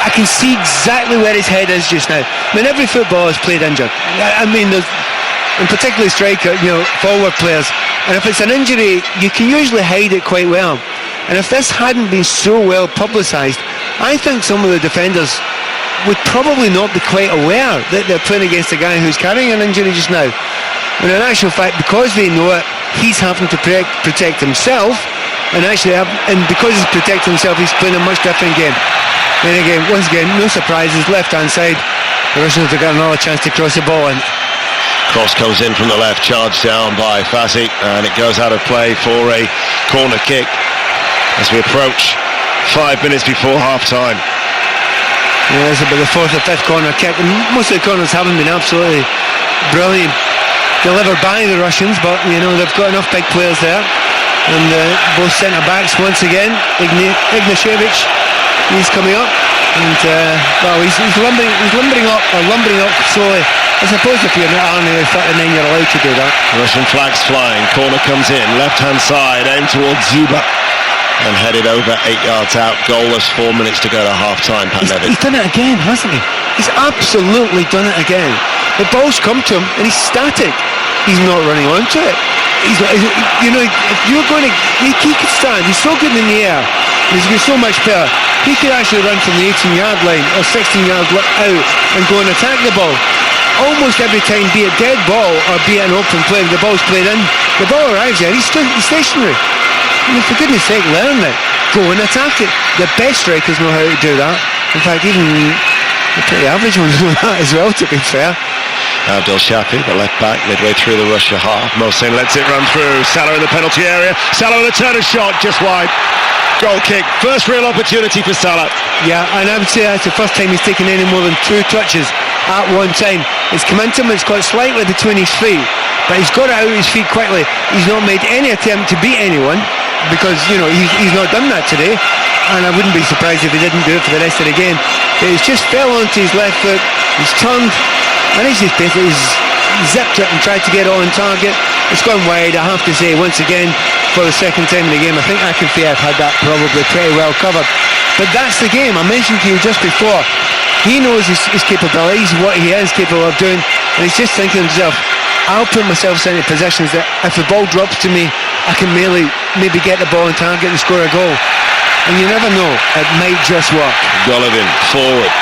Speaker 2: I can see exactly where his head is just now. I mean, every footballer has played injured. I mean, and particularly striker, forward players. And if it's an injury, you can usually hide it quite well. And if this hadn't been so well publicised, I think some of the defenders would probably not be quite aware that they're playing against a guy who's carrying an injury just now. And in actual fact, because they know it, he's having to protect himself, and because he's protecting himself, he's playing a much different game. Then again, once again, no surprises, left-hand side, the Russians have got another chance to cross the ball in.
Speaker 1: Cross comes in from the left, charged down by Fassi, and it goes out of play for a corner kick as we approach 5 minutes before half-time.
Speaker 2: Yeah, this will be the fourth or fifth corner kick, and most of the corners haven't been absolutely brilliant delivered by the Russians, but they've got enough big players there. And both centre-backs once again. Ignashevich, he's coming up, and he's lumbering up slowly. I suppose if you're only 39, you're allowed to do that.
Speaker 1: Russian flags flying, corner comes in, left-hand side, aimed towards Zuba, and headed over 8 yards out. Goalless, 4 minutes to go to half-time.
Speaker 2: He's done it again, hasn't he? He's absolutely done it again. The ball's come to him, and he's static. He's not running onto it. If you're going to, he could stand. He's so good in the air. He's got so much power. He could actually run from the 18-yard line or 16-yard out and go and attack the ball. Almost every time, be it dead ball or be it an open play, the ball's played in, the ball arrives there, he's stationary. I mean, for goodness sake, learn it. Go and attack it. The best strikers know how to do that. In fact, even the pretty average ones know that as well, to be fair.
Speaker 1: Abdel Shafi, the left back, midway through the Russia half. Mohsen lets it run through. Salah in the penalty area. Salah with a turner shot, just wide. Goal kick. First real opportunity for Salah.
Speaker 2: Yeah, and I would say that's the first time he's taken any more than 2 touches at one time. It's come into him, it's got slightly between his feet, but he's got it out of his feet quickly. He's not made any attempt to beat anyone, because he's not done that today, and I wouldn't be surprised if he didn't do it for the rest of the game. But he's just fell onto his left foot, he's turned, and he's just basically zipped it and tried to get it on target. It's gone wide, I have to say, once again, for the second time in the game. I think Akinfeev had that probably pretty well covered. But that's the game. I mentioned to you just before, he knows his capabilities, what he is capable of doing, and he's just thinking to himself, I'll put myself into positions that if the ball drops to me, I can maybe get the ball on target and score a goal. And you never know, it might just work.
Speaker 1: Golovin forward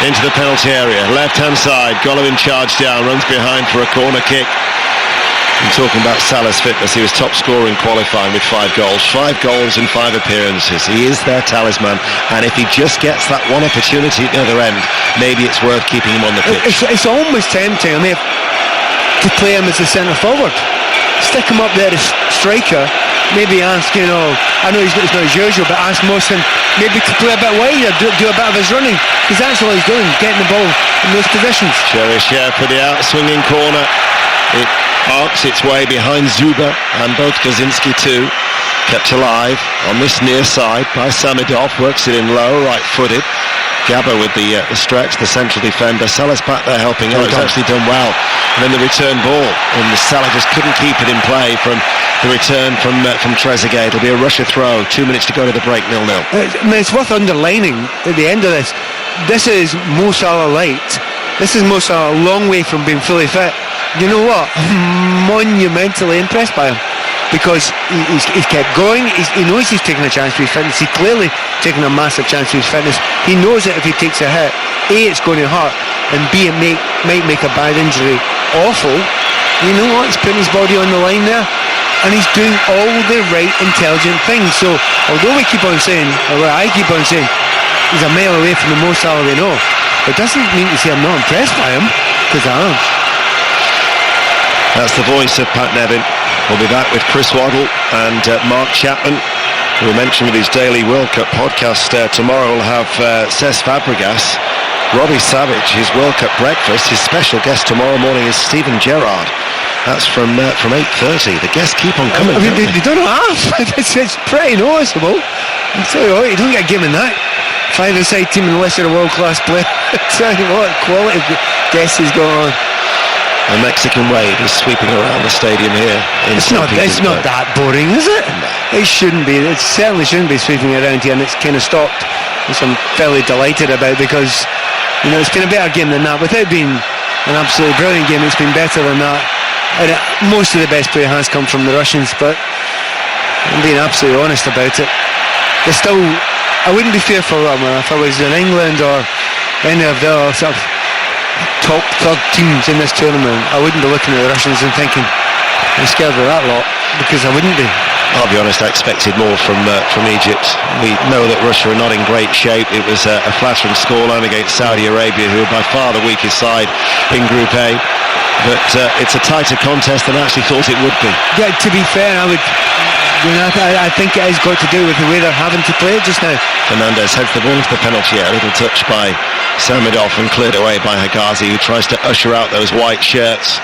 Speaker 1: into the penalty area, left hand side. Golovin charged down, runs behind for a corner kick. And talking about Salah's fitness, he was top scorer in qualifying with 5 goals. 5 goals in 5 appearances. He is their talisman, and if he just gets that one opportunity at the other end, maybe it's worth keeping him on the pitch.
Speaker 2: It's almost tempting, to play him as a centre forward. Stick him up there as striker. Maybe ask, I know it's not his usual, but ask Mohsen maybe to play a bit wider, do a bit of his running, because that's all he's doing, getting the ball in those positions.
Speaker 1: Cheryshev for the out-swinging corner. It arcs its way behind Zuba, and both Kaczynski too. Kept alive on this near side by Samidov, works it in low, right-footed. Gabba with the stretch, the central defender. Salah's back there helping out. He's actually done well. And then the return ball, and Salah just couldn't keep it in play from the return from Trezeguet. It'll be a Russia throw. 2 minutes to go to the break, 0-0.
Speaker 2: It's worth underlining at the end of this. This is Mo Salah light. This is Mo Salah a long way from being fully fit. You know what? I'm monumentally impressed by him, because he's kept going. He knows he's taking a chance with his fitness. He's clearly taking a massive chance with his fitness. He knows that if he takes a hit, A, it's going to hurt, and B, it might make a bad injury awful. You know what? He's putting his body on the line there, and he's doing all the right intelligent things. So although we keep on saying, or I keep on saying, he's a mile away from the Mo Salah we know, it doesn't mean to say I'm not impressed by him, because I am.
Speaker 1: That's the voice of Pat Nevin. We'll be back with Chris Waddle and Mark Chapman, who will mention with his daily World Cup podcast. Tomorrow we'll have Cesc Fabregas, Robbie Savage, his World Cup breakfast. His special guest tomorrow morning is Steven Gerrard. That's from 8:30. The guests keep on coming.
Speaker 2: They don't half. It's pretty noticeable. I tell you what, you don't get given that 5-a-side team unless you're a world-class player. I tell you what, quality guests has got on.
Speaker 1: A Mexican wave is sweeping around the stadium here.
Speaker 2: It's not that boring, is it? No. It shouldn't be. It certainly shouldn't be sweeping around here, and it's kind of stopped, which I'm fairly delighted about, because it's been a better game than that. Without being an absolutely brilliant game, it's been better than that. And most of the best play has come from the Russians, but I'm being absolutely honest about it. I wouldn't be fearful of them if I was in England or any of the other sort of top third teams in this tournament. I wouldn't be looking at the Russians and thinking I'm scared of that lot, because I wouldn't be.
Speaker 1: I'll be honest, I expected more from Egypt. We know that Russia are not in great shape. It was a flattering scoreline against Saudi Arabia, who are by far the weakest side in Group A. But it's a tighter contest than I actually thought it would be.
Speaker 2: Yeah, to be fair, I think it has got to do with the way they're having to play it just now.
Speaker 1: Fernandez heads the ball into the penalty area. A little touch by Samidov and cleared away by Hegazi, who tries to usher out those white shirts,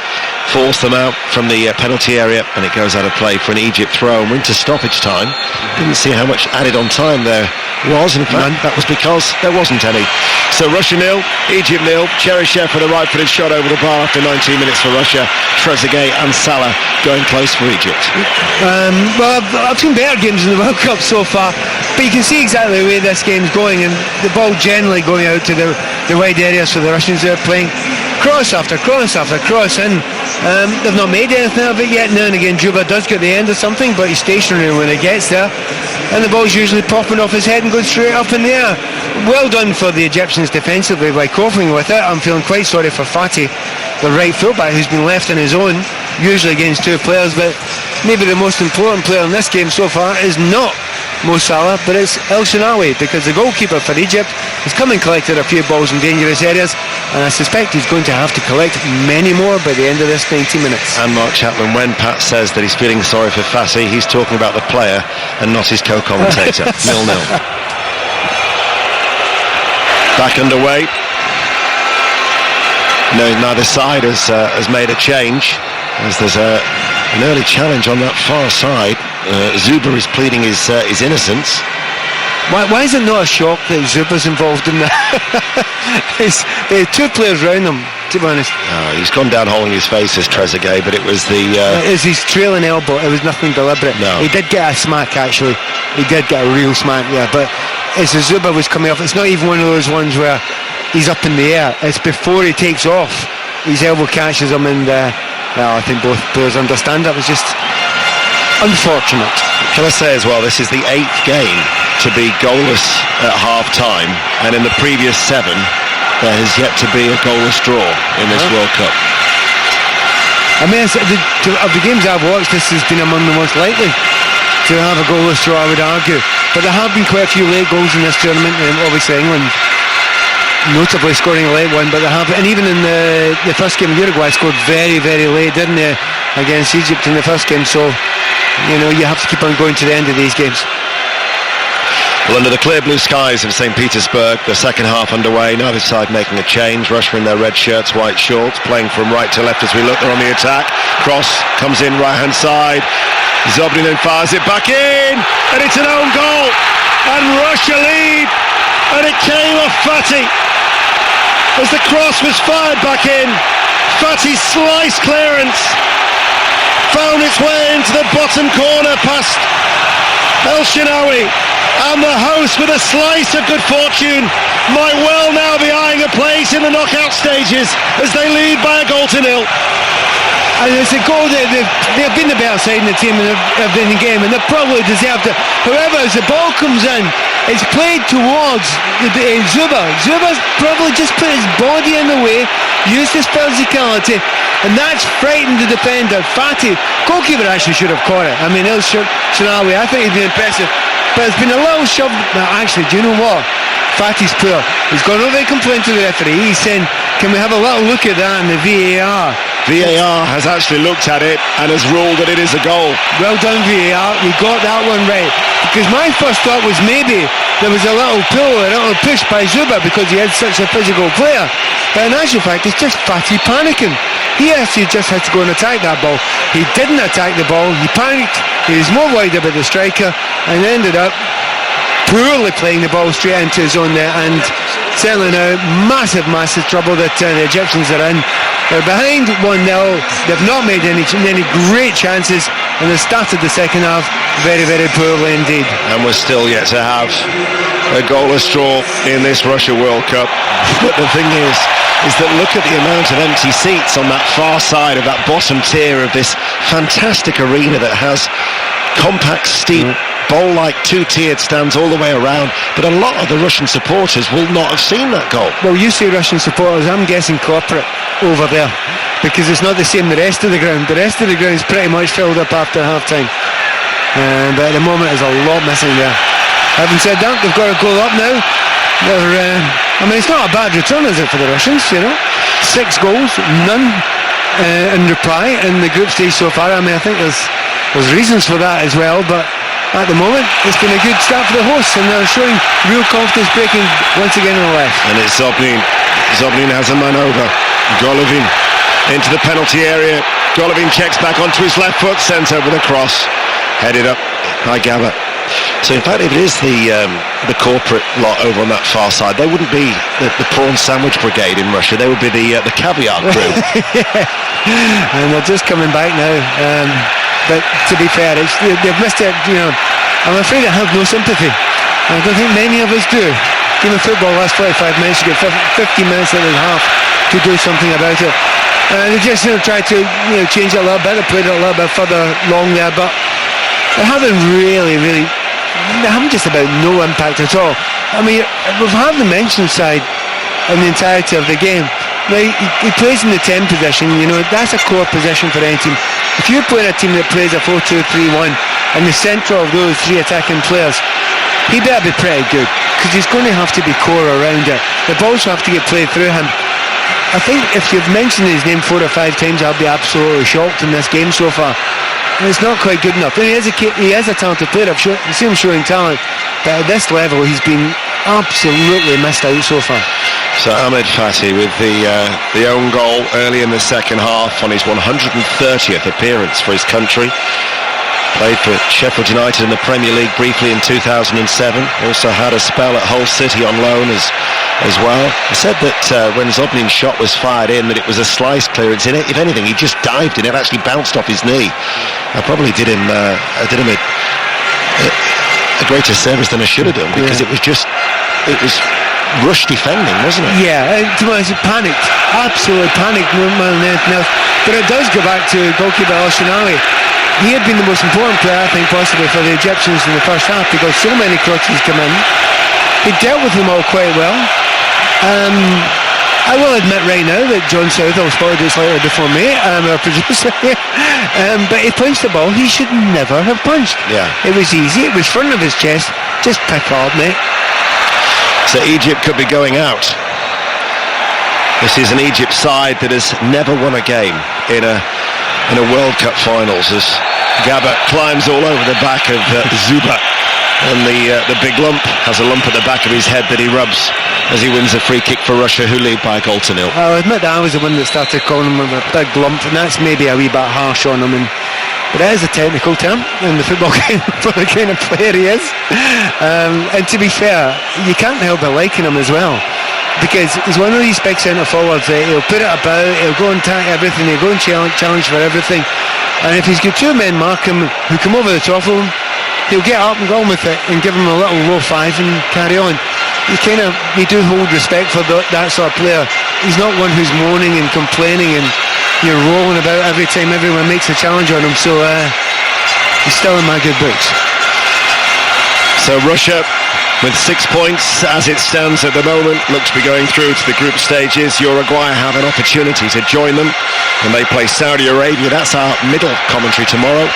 Speaker 1: force them out from the penalty area, and it goes out of play for an Egypt throw. And we're into stoppage time. Didn't see how much added on time there was. In fact, that was because there wasn't any. So Russia 0, Egypt 0. Cheryshev with a right-footed shot over the bar after 19 minutes for Russia. Trezeguet and Salah going close for Egypt.
Speaker 2: Well, I've seen better games in the World Cup so far, but you can see exactly the way this game's going, and the ball generally going out to the wide areas for the Russians who are playing cross after cross after cross in. They've not made anything of it yet. Now and again Juba does get the end of something, but he's stationary when he gets there, and the ball's usually popping off his head and going straight up in the air. Well done for the Egyptians defensively by coping with it. I'm feeling quite sorry for Fatih, the right fullback, who's been left on his own, usually against two players, but maybe the most important player in this game so far is not Mo Salah, but it's El Shenawi, because the goalkeeper for Egypt has come and collected a few balls in dangerous areas, and I suspect he's going to have to collect many more by the end of this 90 minutes.
Speaker 1: And Mark Chapman, when Pat says that he's feeling sorry for Fatih, he's talking about the player and not his co-commentator. 0-0. Back underway. No, neither side has made a change, as there's an early challenge on that far side. Zuba is pleading his innocence.
Speaker 2: Why is it not a shock that Zuba's involved in that? There are two players around him, to be honest.
Speaker 1: He's gone down holding his face as Trezeguet, but it was the...
Speaker 2: It was his trailing elbow. It was nothing deliberate.
Speaker 1: No.
Speaker 2: He did get a smack, actually. He did get a real smack, yeah. But as Zuba was coming off, it's not even one of those ones where he's up in the air. It's before he takes off. His elbow catches him, and I think both players understand that. It was just unfortunate.
Speaker 1: Can I say as well, this is the 8th game to be goalless at half-time, and in the previous 7 there has yet to be a goalless draw in this World Cup.
Speaker 2: I mean, of the games I've watched, this has been among the most likely to have a goalless draw, I would argue. But there have been quite a few late goals in this tournament, and obviously England notably scoring a late one, but they have, and even in the first game, Uruguay scored very, very late, didn't they, against Egypt in the first game. So, you know, you have to keep on going to the end of these games.
Speaker 1: Well, under the clear blue skies of St. Petersburg, the second half underway. Neither side making a change. Russia in their red shirts, white shorts, playing from right to left as we look. They're on the attack. Cross comes in right-hand side. Zobnin then fires it back in, and it's an own goal. And Russia lead, and it came off Fatih. As the cross was fired back in, Fatih's slice clearance found its way into the bottom corner past El Shenawi. And the host, with a slice of good fortune, might well now be eyeing a place in the knockout stages as they lead by a 1-0.
Speaker 2: And it's a goal that they've been the better side in the team and have been in the game, and they probably deserved it. However, as the ball comes in, it's played towards Zuba. Zuba's probably just put his body in the way, used his physicality, and that's frightened the defender. Fatih, goalkeeper, actually should have caught it. I mean, El Shenawi, I think he'd be impressive. But it's been a little shove. Now, actually, do you know what? Fatih's poor. He's gone over and complained to the referee. He's saying, can we have a little look at that in the VAR?
Speaker 1: VAR has actually looked at it and has ruled that it is a goal.
Speaker 2: Well done, VAR. We got that one right. Because my first thought was maybe there was a little pull, a little push by Zuba because he had such a physical player. But in actual fact, it's just Fatih panicking. He actually just had to go and attack that ball. He didn't attack the ball. He panicked. He was more worried about the striker and ended up poorly playing the ball straight into his own net, and certainly now massive trouble that the Egyptians are in. They're behind 1-0. They've not made any great chances, and they started the second half very, very poorly indeed.
Speaker 1: And we're still yet to have a goalless draw in this Russia World Cup. But the thing is that look at the amount of empty seats on that far side of that bottom tier of this fantastic arena that has compact, steep, bowl-like two-tiered stands all the way around, but a lot of the Russian supporters will not have seen that goal.
Speaker 2: Well, you say Russian supporters, I'm guessing corporate over there, because it's not the same the rest of the ground. The rest of the ground is pretty much filled up after half-time, but at the moment there's a lot missing there. Having said that, they've got a goal up now. I mean, it's not a bad return, is it, for the Russians, you know? 6 goals, none in reply in the group stage so far. I mean, I think there's reasons for that as well, but at the moment it's been a good start for the hosts, and they're showing real confidence breaking once again on the left.
Speaker 1: And it's Zobnin. Zobnin has a man over. Golovin into the penalty area. Golovin checks back onto his left foot, sent over the cross, headed up by Gaba. So in fact, if it is the corporate lot over on that far side, they wouldn't be the prawn sandwich brigade in Russia. They would be the caviar crew.
Speaker 2: Yeah. And they're just coming back now. But to be fair, they've missed it. You know, I'm afraid I have no sympathy. I don't think many of us do. Game of football last 45 minutes, you get 15 minutes and a half to do something about it. They just tried to change it a little bit. They played it a little bit further long there, but they haven't they haven't just about no impact at all. I mean, we've had the mention side in the entirety of the game. Right, he plays in the 10 position, that's a core position for any team. If you're playing a team that plays a 4-2-3-1 and the centre of those 3 attacking players, he better be pretty good, because he's going to have to be core around it. The balls have to get played through him. I think if you've mentioned his name 4 or 5 times, I'll be absolutely shocked in this game so far. And it's not quite good enough. And he is a talented player. I've seen him showing talent, but at this level he's been absolutely missed out so far.
Speaker 1: So Ahmed Fatih with the own goal early in the second half on his 130th appearance for his country. Played for Sheffield United in the Premier League briefly in 2007. Also had a spell at Hull City on loan as well. He said that when Zobnin's shot was fired in, that it was a slice clearance in it. If anything, he just dived in it, actually bounced off his knee. I probably did him a greater service than I should have done, because it was rush defending, wasn't it?
Speaker 2: Yeah, to be honest, panicked, absolutely panicked more than anything else. But it does go back to goalkeeper El Shenawi. He had been the most important player, I think, possibly for the Egyptians in the first half, because so many crosses come in. He dealt with them all quite well. I will admit right now that John Southall spotted it slightly before me, our producer here. But he punched the ball he should never have punched.
Speaker 1: Yeah.
Speaker 2: It was easy, it was front of his chest. Just pick up, mate.
Speaker 1: So Egypt could be going out. This is an Egypt side that has never won a game in a World Cup finals, as Gabba climbs all over the back of Zuba. And the big lump has a lump at the back of his head that he rubs as he wins a free kick for Russia, who lead by a goal to nil.
Speaker 2: I'll admit that I was the one that started calling him a big lump, and that's maybe a wee bit harsh on him. But it is a technical term in the football game for the kind of player he is. And to be fair, you can't help but liking him as well, because he's one of these big centre forwards. He'll put it about, he'll go and attack everything, he'll go and challenge for everything. And if he's got two men mark him who come over the top of him, he'll get up and go on with it and give him a little low five and carry on. You do hold respect for that sort of player. He's not one who's moaning and complaining and you're rolling about every time everyone makes a challenge on him. So he's still in my good books.
Speaker 1: So Russia, with 6 points as it stands at the moment, look to be going through to the group stages. Uruguay have an opportunity to join them when they play Saudi Arabia. That's our middle commentary tomorrow,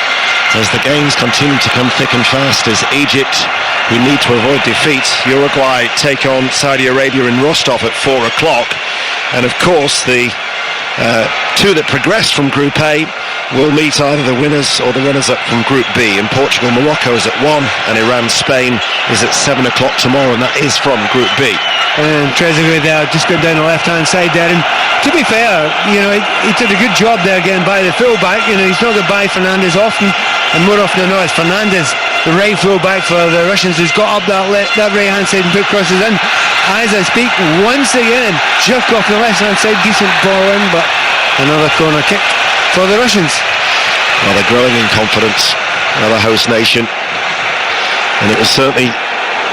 Speaker 1: as the games continue to come thick and fast, as Egypt, who need to avoid defeat, Uruguay take on Saudi Arabia in Rostov at 4 o'clock. And of course the two that progress from Group A will meet either the winners or the runners-up from Group B. And Portugal, Morocco is at 1, and Iran, Spain is at 7 o'clock tomorrow, and that is from Group B.
Speaker 2: And Trezeguet there, just going down the left-hand side there. And to be fair, he did a good job there getting by the full-back. He's not got by Fernandes often, and more often than not, it's Fernandes, the right full-back for the Russians, who's got up that right-hand side and put crosses in. As I speak, once again, jerk off the left-hand side, decent ball in, but another corner kick for the Russians.
Speaker 1: Well, they're growing in confidence, the host nation, and it will certainly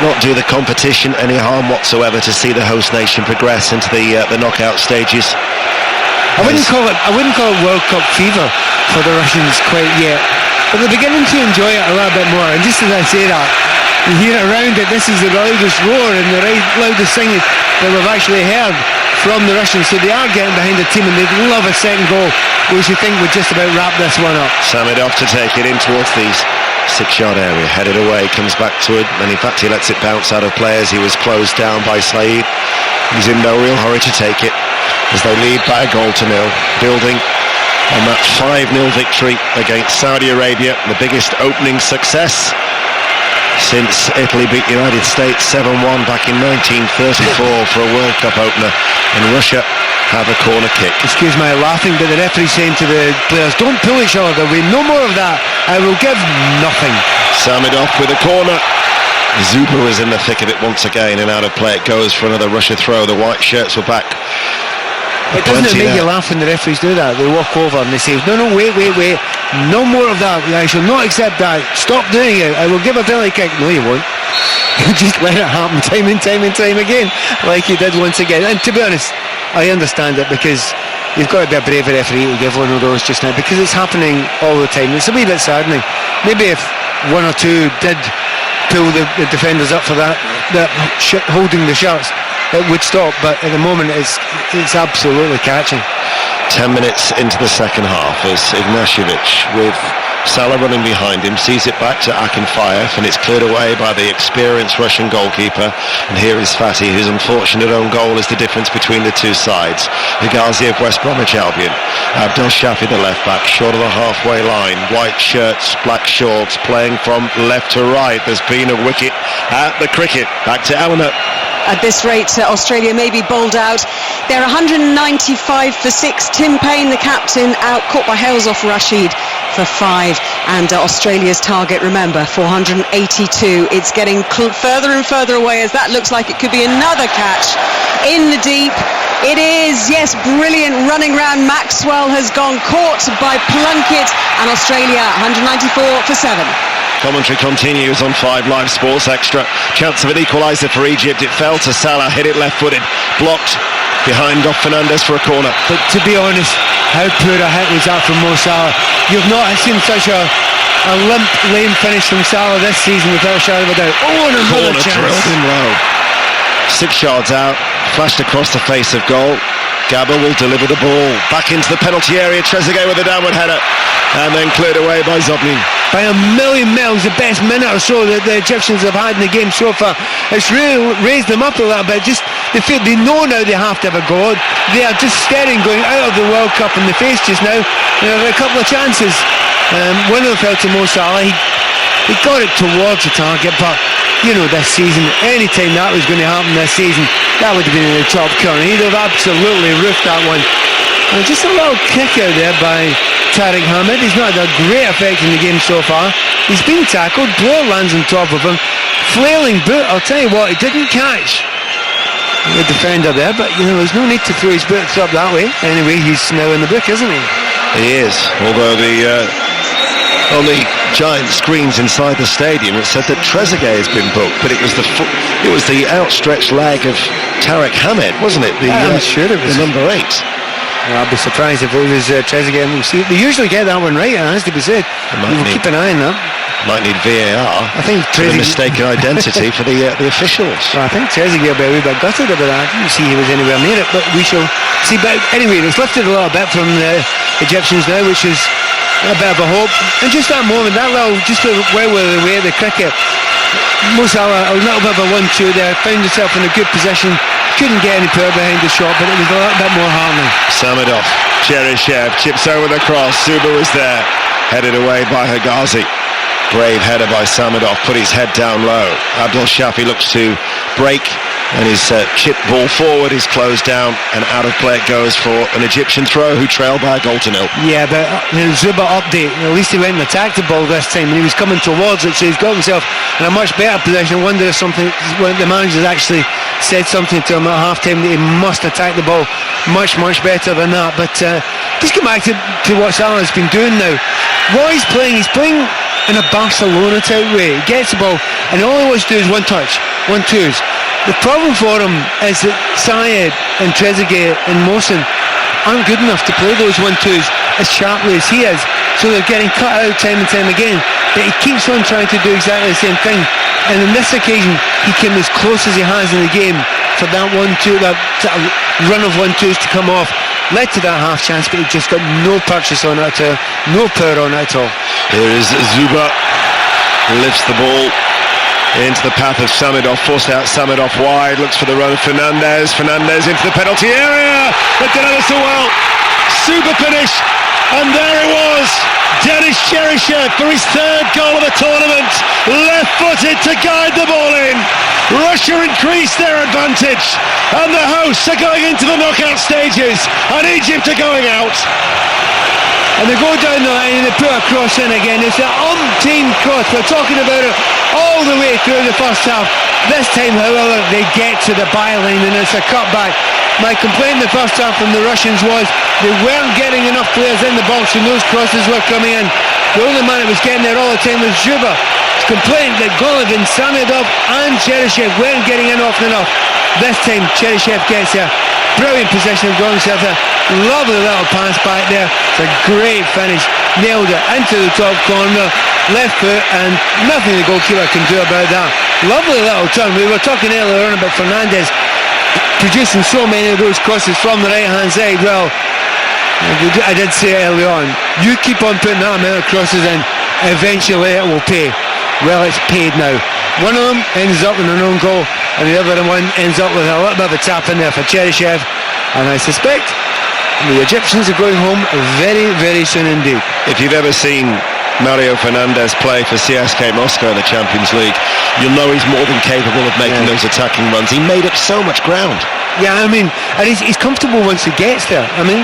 Speaker 1: not do the competition any harm whatsoever to see the host nation progress into the knockout stages.
Speaker 2: I wouldn't call it World Cup fever for the Russians quite yet, but they're beginning to enjoy it a little bit more. And just as I say that, you hear around it, this is the loudest roar and the loudest singing that we've actually heard from the Russians. So they are getting behind the team, and they'd love a second goal, which you think would just about wrap this one up.
Speaker 1: Samidov to take it in towards the 6-yard area, headed away, comes back to it, and in fact he lets it bounce out of play as he was closed down by Saeed. He's in no real hurry to take it as they lead by a goal to nil, building on that 5-0 victory against Saudi Arabia, the biggest opening success since Italy beat the United States 7-1 back in 1934 for a World Cup opener. And Russia have a corner kick.
Speaker 2: Excuse my laughing, but the referee saying to the players, don't pull each other, there'll be no more of that, I will give nothing.
Speaker 1: Samidov with a corner. Zuba is in the thick of it once again, and out of play it goes for another Russia throw. The white shirts were back.
Speaker 2: But doesn't it make you laugh when the referees do that? They walk over and they say, no, wait, no more of that, I shall not accept that, stop doing it, I will give a penalty kick. No, you won't. Just let it happen time and time again, like you did once again. And to be honest, I understand it, because you've got to be a brave referee to give one of those just now, because it's happening all the time. It's a wee bit saddening. Maybe if one or two did pull the defenders up for that holding the shots, it would stop, but at the moment it's absolutely catching.
Speaker 1: 10 minutes into the second half as Ignashevich, with Salah running behind him, sees it back to Akinfeyev, and it's cleared away by the experienced Russian goalkeeper. And here is Fatih, whose unfortunate own goal is the difference between the two sides. Higazi of West Bromwich Albion, Abdel Shafi the left back, short of the halfway line, white shirts, black shorts, playing from left to right. There's been a wicket at the cricket. Back to Eleanor.
Speaker 3: At this rate, Australia may be bowled out. They're 195 for 6. Tim Payne, the captain, out, caught by Hales off Rashid for 5. And Australia's target, remember, 482. It's getting further and further away, as that looks like it could be another catch in the deep. It is, yes, brilliant running round. Maxwell has gone caught by Plunkett, and Australia 194 for 7.
Speaker 1: Commentary continues on 5 Live Sports Extra. Chance of an equaliser for Egypt. It fell to Salah, hit it left-footed, blocked behind off Fernandes for a corner.
Speaker 2: But to be honest, how poor a hit was that from Mo Salah? You've not seen such a limp, lame finish from Salah this season, without a shadow of a doubt. Oh, and another
Speaker 1: Corner
Speaker 2: chance.
Speaker 1: drilled him low. 6 yards out, flashed across the face of goal. Gabba will deliver the ball back into the penalty area. Trezeguet with a downward header, and then cleared away by Zobnin.
Speaker 2: By a million miles, the best minute or so that the Egyptians have had in the game so far. It's really raised them up a little bit. Just they feel they know now they have to have a goal. They are just staring going out of the World Cup in the face just now. There are a couple of chances. One of them fell to Mo Salah. He got it towards the target, but you know, this season, any time that was going to happen this season, that would have been in the top corner. He'd have absolutely roofed that one. And just a little kick out there by Tariq Hamid. He's not had a great effect in the game so far. He's been tackled. Bloor lands on top of him. Flailing boot. I'll tell you what, he didn't catch the defender there, but you know, there's no need to throw his boots up that way. Anyway, he's now in the book, isn't he?
Speaker 1: He is, although on the giant screens inside the stadium it said that Trezeguet has been booked, but it was the outstretched leg of Tariq Hamid, wasn't it?
Speaker 2: I'm sure it was
Speaker 1: the number 8.
Speaker 2: Well, I'd be surprised if it was Trezeguet. They usually get that one right, it has to be said. We'll keep an eye on that.
Speaker 1: Might need VAR.
Speaker 2: I think
Speaker 1: for the mistaken identity for the officials.
Speaker 2: Well, I think Trezeguet will be a wee bit gutted about that. I didn't see he was anywhere near it, but we shall see. But anyway, it's lifted a little bit from the Egyptians now, which is a bit of a hope. And just that moment, that little, just where were the way of the cricket, Mo Salah, a little bit of a 1-2 there, found himself in a good position, couldn't get any power behind the shot, but it was a little bit more harming.
Speaker 1: Samedov, Cheryshev, chips over the cross, Zuba was there, headed away by Hegazi. Brave header by Samedov, put his head down low. Abdul Shafi looks to break, and his chip ball forward is closed down, and out of play it goes for an Egyptian throw who trailed by a goal to nil.
Speaker 2: Yeah, but Zuba update, at least he went and attacked the ball this time, and he was coming towards it, so he's got himself in a much better position. I wonder if the manager's actually said something to him at half-time that he must attack the ball much better than that. But just get back to what Salah's been doing now. What he's playing in a Barcelona type way. He gets the ball and all he wants to do is one touch, 1-2s. The problem for him is that Syed and Trezeguet and Mohsen aren't good enough to play those 1-2s as sharply as he is, so they're getting cut out time and time again. But he keeps on trying to do exactly the same thing, and on this occasion he came as close as he has in the game for that 1-2, that run of 1-2s to come off. Led to that half chance, but he just got no purchase on it at all, no power on it at all.
Speaker 1: Here is Zuba, lifts the ball into the path of Samedov, forced out Samedov wide, looks for the run of Fernandez into the penalty area, but did ever so well. Super finish, and there it was, Denis Cheryshev for his 3rd goal of the tournament, left-footed to guide the ball in. Russia increased their advantage, and the hosts are going into the knockout stages, and Egypt are going out.
Speaker 2: And they go down the line and they put a cross in again. It's an umpteen cross. We're talking about it all the way through the first half. This time, however, they get to the byline and it's a cutback. My complaint in the first half from the Russians was they weren't getting enough players in the box when those crosses were coming in. The only man that was getting there all the time was Zuba. His complaint that Golovin, Samedov and Cheryshev weren't getting in often enough. This time, Cheryshev gets there. Brilliant position of going himself there. Lovely little pass back there. It's a great finish. Nailed it into the top corner. Left foot, and nothing the goalkeeper can do about that. Lovely little turn. We were talking earlier on about Fernandez producing so many of those crosses from the right hand side. Well, I did say early on, you keep on putting that amount of crosses in, eventually it will pay. Well, it's paid now. One of them ends up in an own goal, and the other one ends up with a little bit of a tap in there for Cheryshev, and I suspect the Egyptians are going home very soon indeed.
Speaker 1: If you've ever seen Mario Fernandez play for CSKA Moscow in the Champions League, you'll know he's more than capable of making those attacking runs. He made up so much ground.
Speaker 2: Yeah, I mean, and he's comfortable once he gets there. I mean,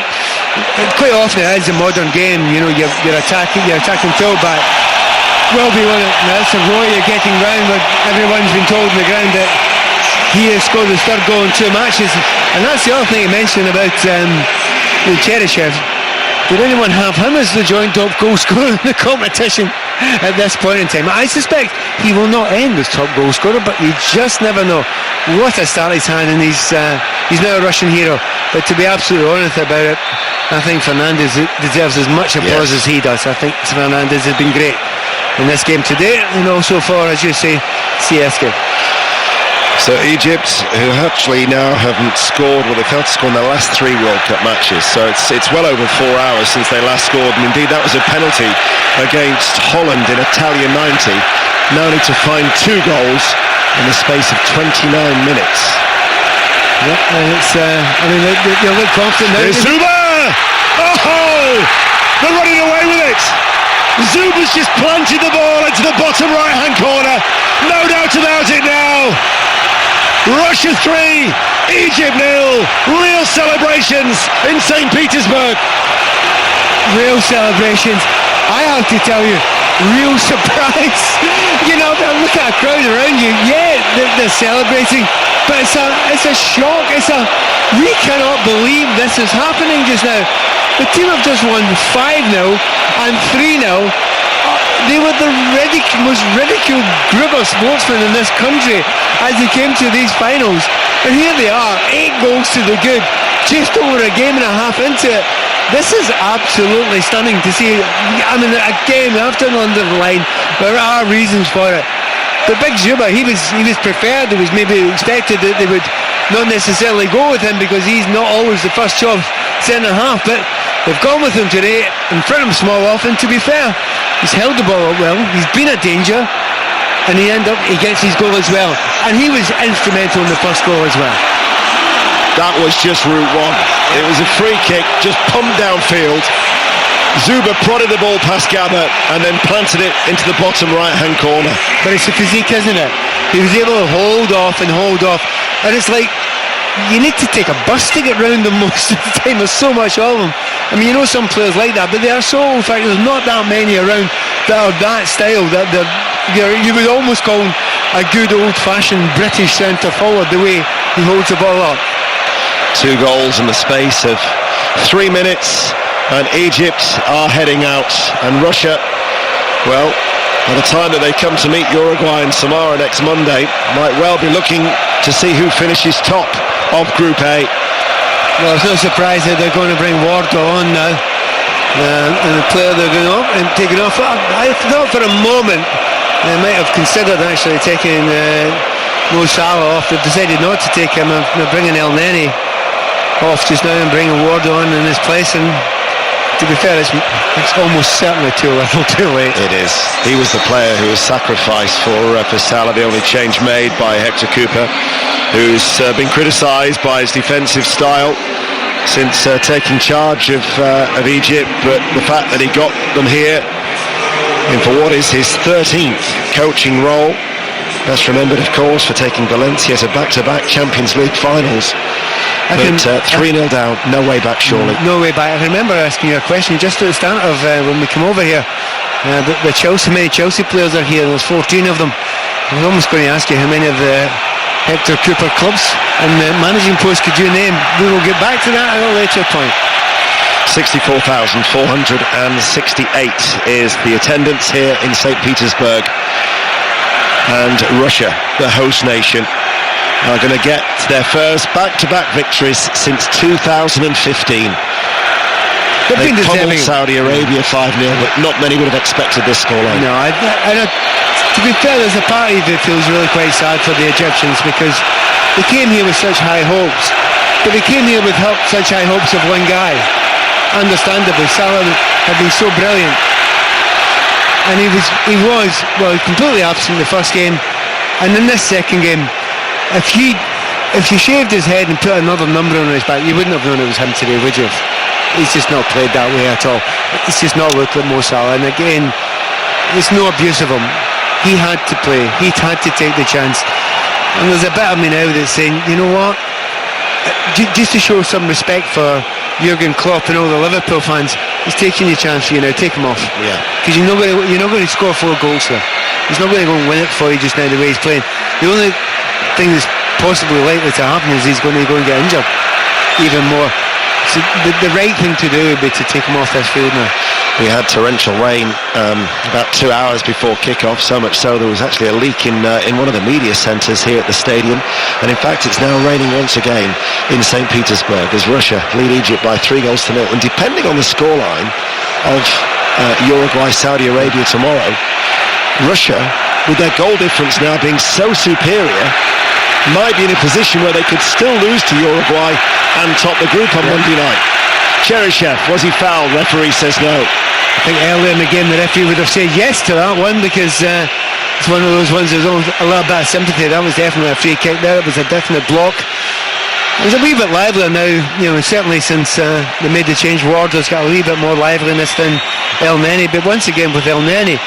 Speaker 2: quite often it is a modern game, you know, you're attacking fullback. Well be on it. That's a row you're getting round, but everyone's been told on the ground that he has scored his 3rd goal in 2 matches. And that's the other thing you mentioned about Cheryshev. Did anyone have him as the joint top goal scorer in the competition at this point in time? I suspect he will not end as top goal scorer, but you just never know. What a start he's had, and he's now a Russian hero. But to be absolutely honest about it, I think Fernandez deserves as much applause as he does. I think Fernandez has been great in this game today, and also for, as you say, CSKA.
Speaker 1: So Egypt, who actually now haven't scored, well, they've failed to score in their last 3 World Cup matches, so it's well over 4 hours since they last scored, and indeed that was a penalty against Holland in Italia 90. Now need to find 2 goals in the space of 29 minutes.
Speaker 2: Yep, and it's, I mean, they look confident now.
Speaker 1: There's Zuba! Oh! They're running away with it! Zuba's just planted the ball into the bottom right-hand corner. No doubt about it now. Russia 3, Egypt 0. Real celebrations in St. Petersburg.
Speaker 2: Real celebrations. I have to tell you, real surprise. You know, look at a crowd around you. Yeah, they're celebrating, but it's a shock. We cannot believe this is happening just now. The team have just won 5-0 and 3-0. They were the most ridiculed group of sportsmen in this country as they came to these finals. And here they are, 8 goals to the good, just over a game and a half into it. This is absolutely stunning to see. I mean, again, we have to underline, there are reasons for it. But Big Zuba, he was preferred. It was maybe expected that they would not necessarily go with him because he's not always the first choice centre-half, but they've gone with him today in front of Small-Off, and to be fair, he's held the ball up well, he's been a danger, and he gets his goal as well. And he was instrumental in the first goal as well.
Speaker 1: That was just route 1. It was a free kick, just pumped downfield. Zuba prodded the ball past Gabba and then planted it into the bottom right-hand corner.
Speaker 2: But it's the physique, isn't it? He was able to hold off, and it's like you need to take a bus to get round them most of the time. There's so much of them. I mean, you know some players like that, but they are so, in fact, there's not that many around that are that style, that you would almost call him a good old-fashioned British centre forward, the way he holds the ball up.
Speaker 1: 2 goals in the space of 3 minutes, and Egypt are heading out, and Russia, well, by the time that they come to meet Uruguay and Samara next Monday, might well be looking to see who finishes top of Group A.
Speaker 2: Well, it's no surprise that they're going to bring Wardo on now, and the player they're going up and taking off. I thought for a moment they might have considered actually taking Mo Salah off. They've decided not to take him, and they're bringing El Neni off just now and bringing Wardo on in his place. And to be fair, it's almost certainly too little, too late.
Speaker 1: It is. He was the player who was sacrificed for Salah, the only change made by Hector Cooper, who's been criticised by his defensive style since taking charge of Egypt, but the fact that he got them here in for what is his 13th coaching role, best remembered of course for taking Valencia to back-to-back Champions League finals. But 3-0 down, no way back surely.
Speaker 2: No way back. I remember asking you a question just at the start of when we come over here. The many Chelsea players are here, there's 14 of them. I was almost going to ask you how many of the Hector Cooper clubs and the managing post could you name. We will get back to that at a later point.
Speaker 1: 64,468 is the attendance here in St. Petersburg. And Russia, the host nation, are going to get their first back-to-back victories since 2015. They pummeled Saudi Arabia 5-0, but not many would have expected this scoreline.
Speaker 2: No, to be fair, there's a part of it that feels really quite sad for the Egyptians because they came here with such high hopes, but they came here with such high hopes of one guy. Understandably, Salah had been so brilliant, and he was completely absent in the first game, and in this second game, if you shaved his head and put another number on his back, you wouldn't have known it was him today, would you? He's just not played that way at all. It's just not looked like Mo Salah, and again, there's no abuse of him. He had to play. He had to take the chance. And there's a bit of me now that's saying, you know what? Just to show some respect for Jurgen Klopp and all the Liverpool fans, he's taking the chance for you now. Take him off.
Speaker 1: Yeah.
Speaker 2: Because you're not going to score 4 goals there. He's not going to go and win it for you just now the way he's playing. The only thing that's possibly likely to happen is he's going to go and get injured even more. So the right thing to do would be to take him off this field now.
Speaker 1: We had torrential rain about 2 hours before kick-off, so much so there was actually a leak in one of the media centres here at the stadium, and in fact it's now raining once again in St. Petersburg as Russia lead Egypt by 3-0, and depending on the scoreline of Uruguay-Saudi Arabia tomorrow, Russia, with their goal difference now being so superior, might be in a position where they could still lose to Uruguay and top the group on Monday night. Cheryshev, was he fouled? Referee says no.
Speaker 2: I think earlier in the game the referee would have said yes to that one, because it's one of those ones there's a little bit of sympathy. That was definitely a free kick there. It was a definite block. It was a wee bit livelier now, certainly since they made the change. Ward's got a wee bit more liveliness than El Neni, but once again with El Neni,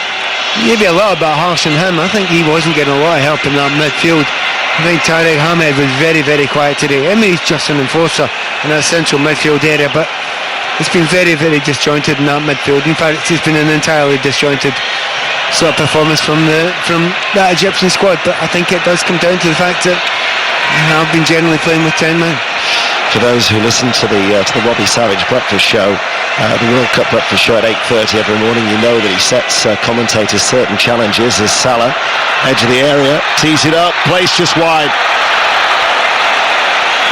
Speaker 2: maybe a little bit harsh on him. I think he wasn't getting a lot of help in that midfield. I think Tarek Hamed was very, very quiet today. I mean, he's just an enforcer in that central midfield area, but it's been very, very disjointed in that midfield. In fact, it's been an entirely disjointed sort of performance from that Egyptian squad. But I think it does come down to the fact that I've been generally playing with 10 men.
Speaker 1: For those who listen to the Robbie Savage breakfast show, the World Cup breakfast show at 8:30 every morning, you know that he sets commentators certain challenges. As Salah, edge of the area, tees it up, placed just wide.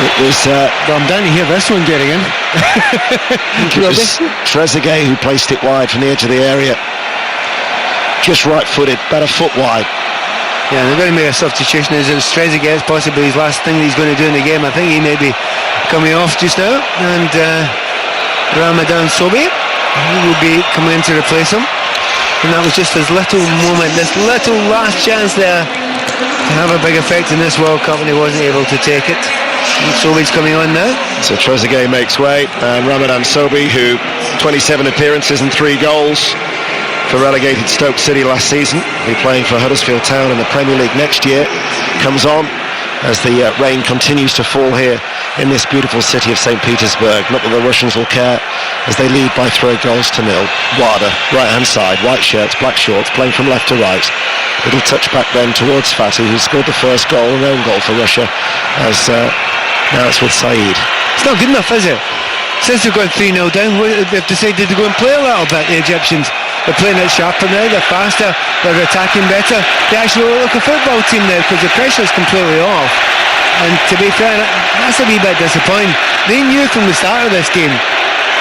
Speaker 1: It was
Speaker 2: I'm down to hear this one getting in.
Speaker 1: It was Trezeguet who placed it wide from the edge of the area, just right-footed, about a foot wide.
Speaker 2: Yeah, they're going to make a substitution. As it's Trezeguet, it's possibly his last thing he's going to do in the game. I think he may be coming off just now, and Ramadan Sobhi will be coming in to replace him. And that was just his little moment, this little last chance there to have a big effect in this World Cup, and he wasn't able to take it. And Sobhi's coming on now.
Speaker 1: So Trezeguet makes way, and Ramadan Sobhi, who 27 appearances and 3 goals for relegated Stoke City last season, will be playing for Huddersfield Town in the Premier League next year, comes on as the rain continues to fall here in this beautiful city of St. Petersburg. Not that the Russians will care, as they lead by 3 goals to nil. Wada, right-hand side, white shirts, black shorts, playing from left to right. Little touch back then towards Fatih, who scored the first goal, an own goal for Russia, as now it's with Saeed.
Speaker 2: It's not good enough, is it? Since they've gone 3-0 down, they've decided to go and play a little bit, the Egyptians. They're playing it sharper now, they're faster, they're attacking better. They actually look like a football team now, because the pressure's completely off. And to be fair, that's a wee bit disappointing. They knew from the start of this game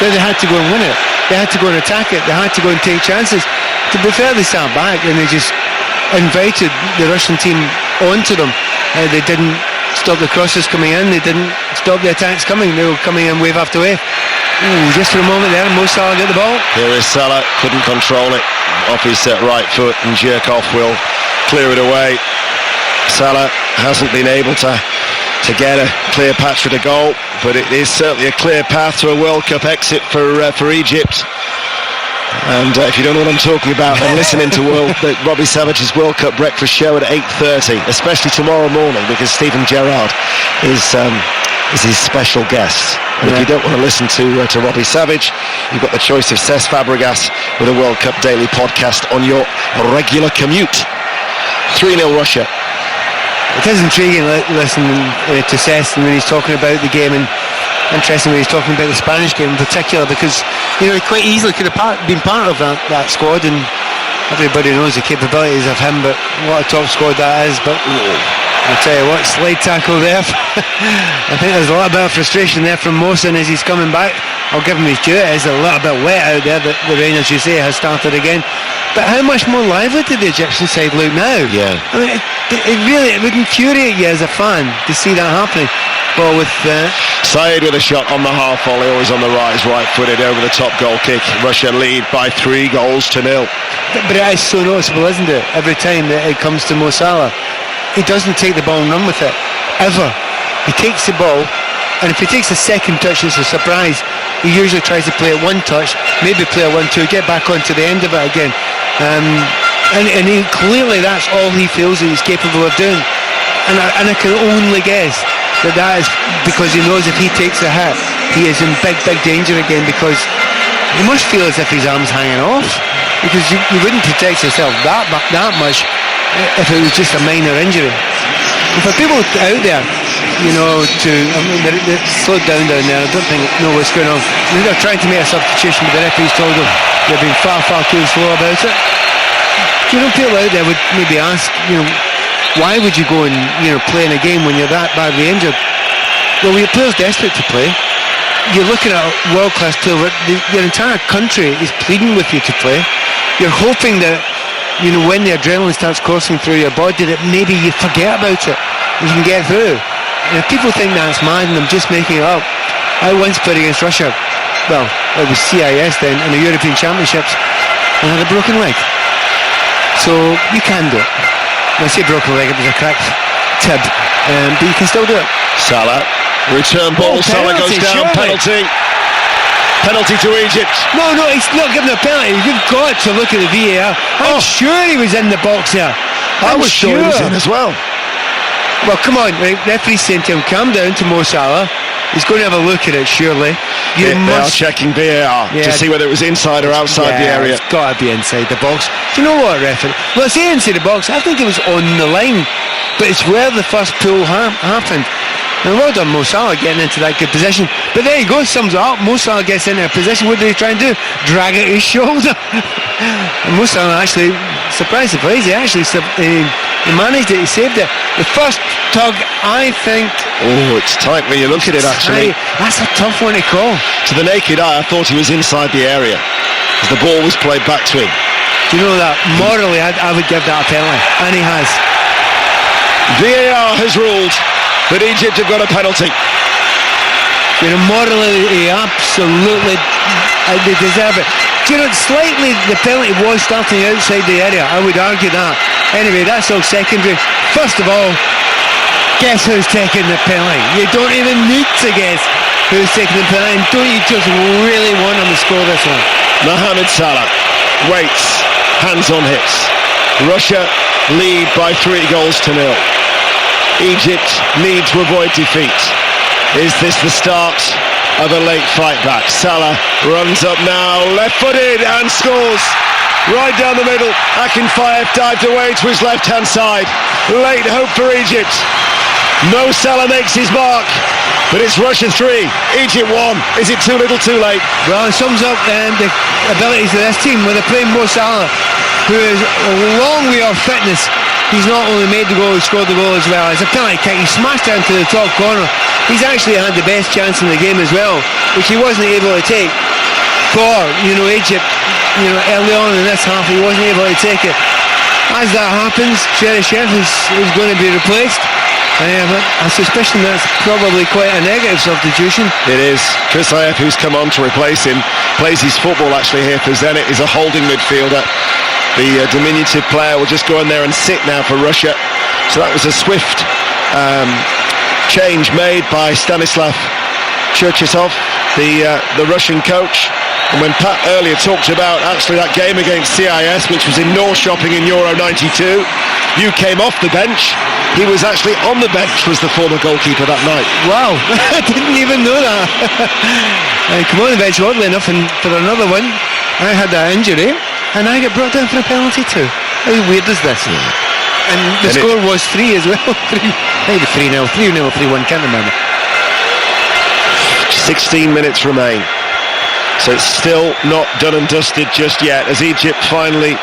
Speaker 2: that they had to go and win it. They had to go and attack it. They had to go and take chances. To be fair, they sat back and they just invited the Russian team onto them. They didn't stop the crosses coming in. They didn't stop the attacks coming. They were coming in wave after wave. Just for a moment there, Mo Salah get the ball.
Speaker 1: Here is Salah, couldn't control it off his right foot, and Jerkoff will clear it away. Salah hasn't been able to get a Cleopatra to goal, but it is certainly a clear path to a World Cup exit for Egypt. And if you don't know what I'm talking about, then listening to Robbie Savage's World Cup breakfast show at 8:30, especially tomorrow morning, because Stephen Gerrard is his special guest. And if you don't want to listen to Robbie Savage, you've got the choice of Cesc Fabregas with a World Cup daily podcast on your regular commute. 3-0 Russia.
Speaker 2: It is intriguing listening to Cesc when he's talking about the game, and interesting when he's talking about the Spanish game in particular, because he quite easily could have been part of that squad, and everybody knows the capabilities of him, but what a top squad that is. But I'll tell you what, slide tackle there. I think there's a little bit of frustration there from Mohsen as he's coming back. I'll give him his due, it is a little bit wet out there, but the rain, as you say, has started again. But how much more lively did the Egyptian side look now?
Speaker 1: Yeah.
Speaker 2: I mean, it would infuriate you as a fan to see that happening. But with
Speaker 1: Saeed with a shot on the half volley, always on the rise, right-footed over the top goal kick. Russia lead by 3 goals to nil.
Speaker 2: But it is so noticeable, isn't it? Every time that it comes to Mo Salah, he doesn't take the ball and run with it, ever. He takes the ball, and if he takes a second touch, it's a surprise. He usually tries to play it 1 touch, maybe play a 1-2, get back onto the end of it again. And he, clearly that's all he feels that he's capable of doing. And I can only guess that is because he knows if he takes a hit, he is in big, big danger again, because he must feel as if his arm's hanging off, because you wouldn't protect yourself that much if it was just a minor injury. And for people out there, they're slowed down there. I don't know what's going on. They're trying to make a substitution, but the referee's told them they've been far, far too slow about it. People out there would maybe ask, why would you go and play in a game when you're that badly injured? Well, your player's desperate to play. You're looking at a world-class player. Your entire country is pleading with you to play. You're hoping that when the adrenaline starts coursing through your body, that maybe you forget about it. you can get through. And if people think that's mad and I'm just making it up, I once played against Russia. Well, it was CIS then in the European Championships, and I had a broken leg. So you can do it. When I say broken leg, it was a cracked tib, but you can still do it.
Speaker 1: Salah, return ball, Salah goes down,
Speaker 2: surely.
Speaker 1: Penalty to Egypt.
Speaker 2: No, he's not giving a penalty. You've got to look at the VAR. I'm sure he was in the box there.
Speaker 1: I was sure he was in as well.
Speaker 2: Well, come on, referee's saying to him, calm down, to Mo Salah. He's going to have a look at it, surely.
Speaker 1: They are checking VAR to see whether it was inside or outside the area.
Speaker 2: It's got to be inside the box. Do you know what, referee? Well, I say inside the box, I think it was on the line, but it's where the first pull happened. And well done, Mo Salah, getting into that good position. But there you go, sums it up. Mo Salah gets into a position. What did he try and do? Drag out his shoulder. And Mo Salah actually, surprise, he actually he managed it, he saved it. The first tug, I think...
Speaker 1: Oh, it's tight when you look at it, actually.
Speaker 2: That's a tough one to call.
Speaker 1: To the naked eye, I thought he was inside the area, as the ball was played back to him.
Speaker 2: Do you know that? Morally, I would give that a penalty. And he has.
Speaker 1: VAR has ruled that Egypt have got a penalty.
Speaker 2: You know, morally, absolutely, they deserve it. Do you know, slightly the penalty was starting outside the area. I would argue that. Anyway, that's all secondary. First of all, guess who's taking the penalty? You don't even need to guess who's taking the penalty. And don't you just really want them to score this one?
Speaker 1: Mohamed Salah waits, hands on hips. Russia lead by 3-0. Egypt need to avoid defeat. Is this the start of a late fight back? Salah runs up now, left-footed, and scores. Right down the middle. Akinfeev dived away to his left-hand side. Late hope for Egypt. Mo Salah makes his mark, but it's Russia 3, Egypt 1. Is it too little, too late?
Speaker 2: Well, it sums up the abilities of this team when they're playing Mo Salah, who is a long way off fitness. He's not only made the goal, he scored the goal as well. It's a penalty kick, he smashed down to the top corner. He's actually had the best chance in the game as well, which he wasn't able to take. For, Egypt, early on in this half, he wasn't able to take it. As that happens, Cheryshev is going to be replaced. I suspicion that's probably quite a negative substitution.
Speaker 1: It is. Kusayev, who's come on to replace him, plays his football actually here for Zenit, is a holding midfielder. The diminutive player will just go in there and sit now for Russia. So that was a swift change made by Stanislav Cherchesov, the Russian coach. And when Pat earlier talked about actually that game against CIS, which was in Norrköping in Euro 92, you came off the bench. He was actually on the bench, was the former goalkeeper that night.
Speaker 2: Wow, I didn't even know that. I come on the bench, oddly enough, and for another one, I had that injury, and I get brought down for a penalty too. How weird is this? Yeah. And the score was 3 as well. Maybe 3-0, 3-0, 3-1, can't remember.
Speaker 1: 16 minutes remain. So it's still not done and dusted just yet, as Egypt finally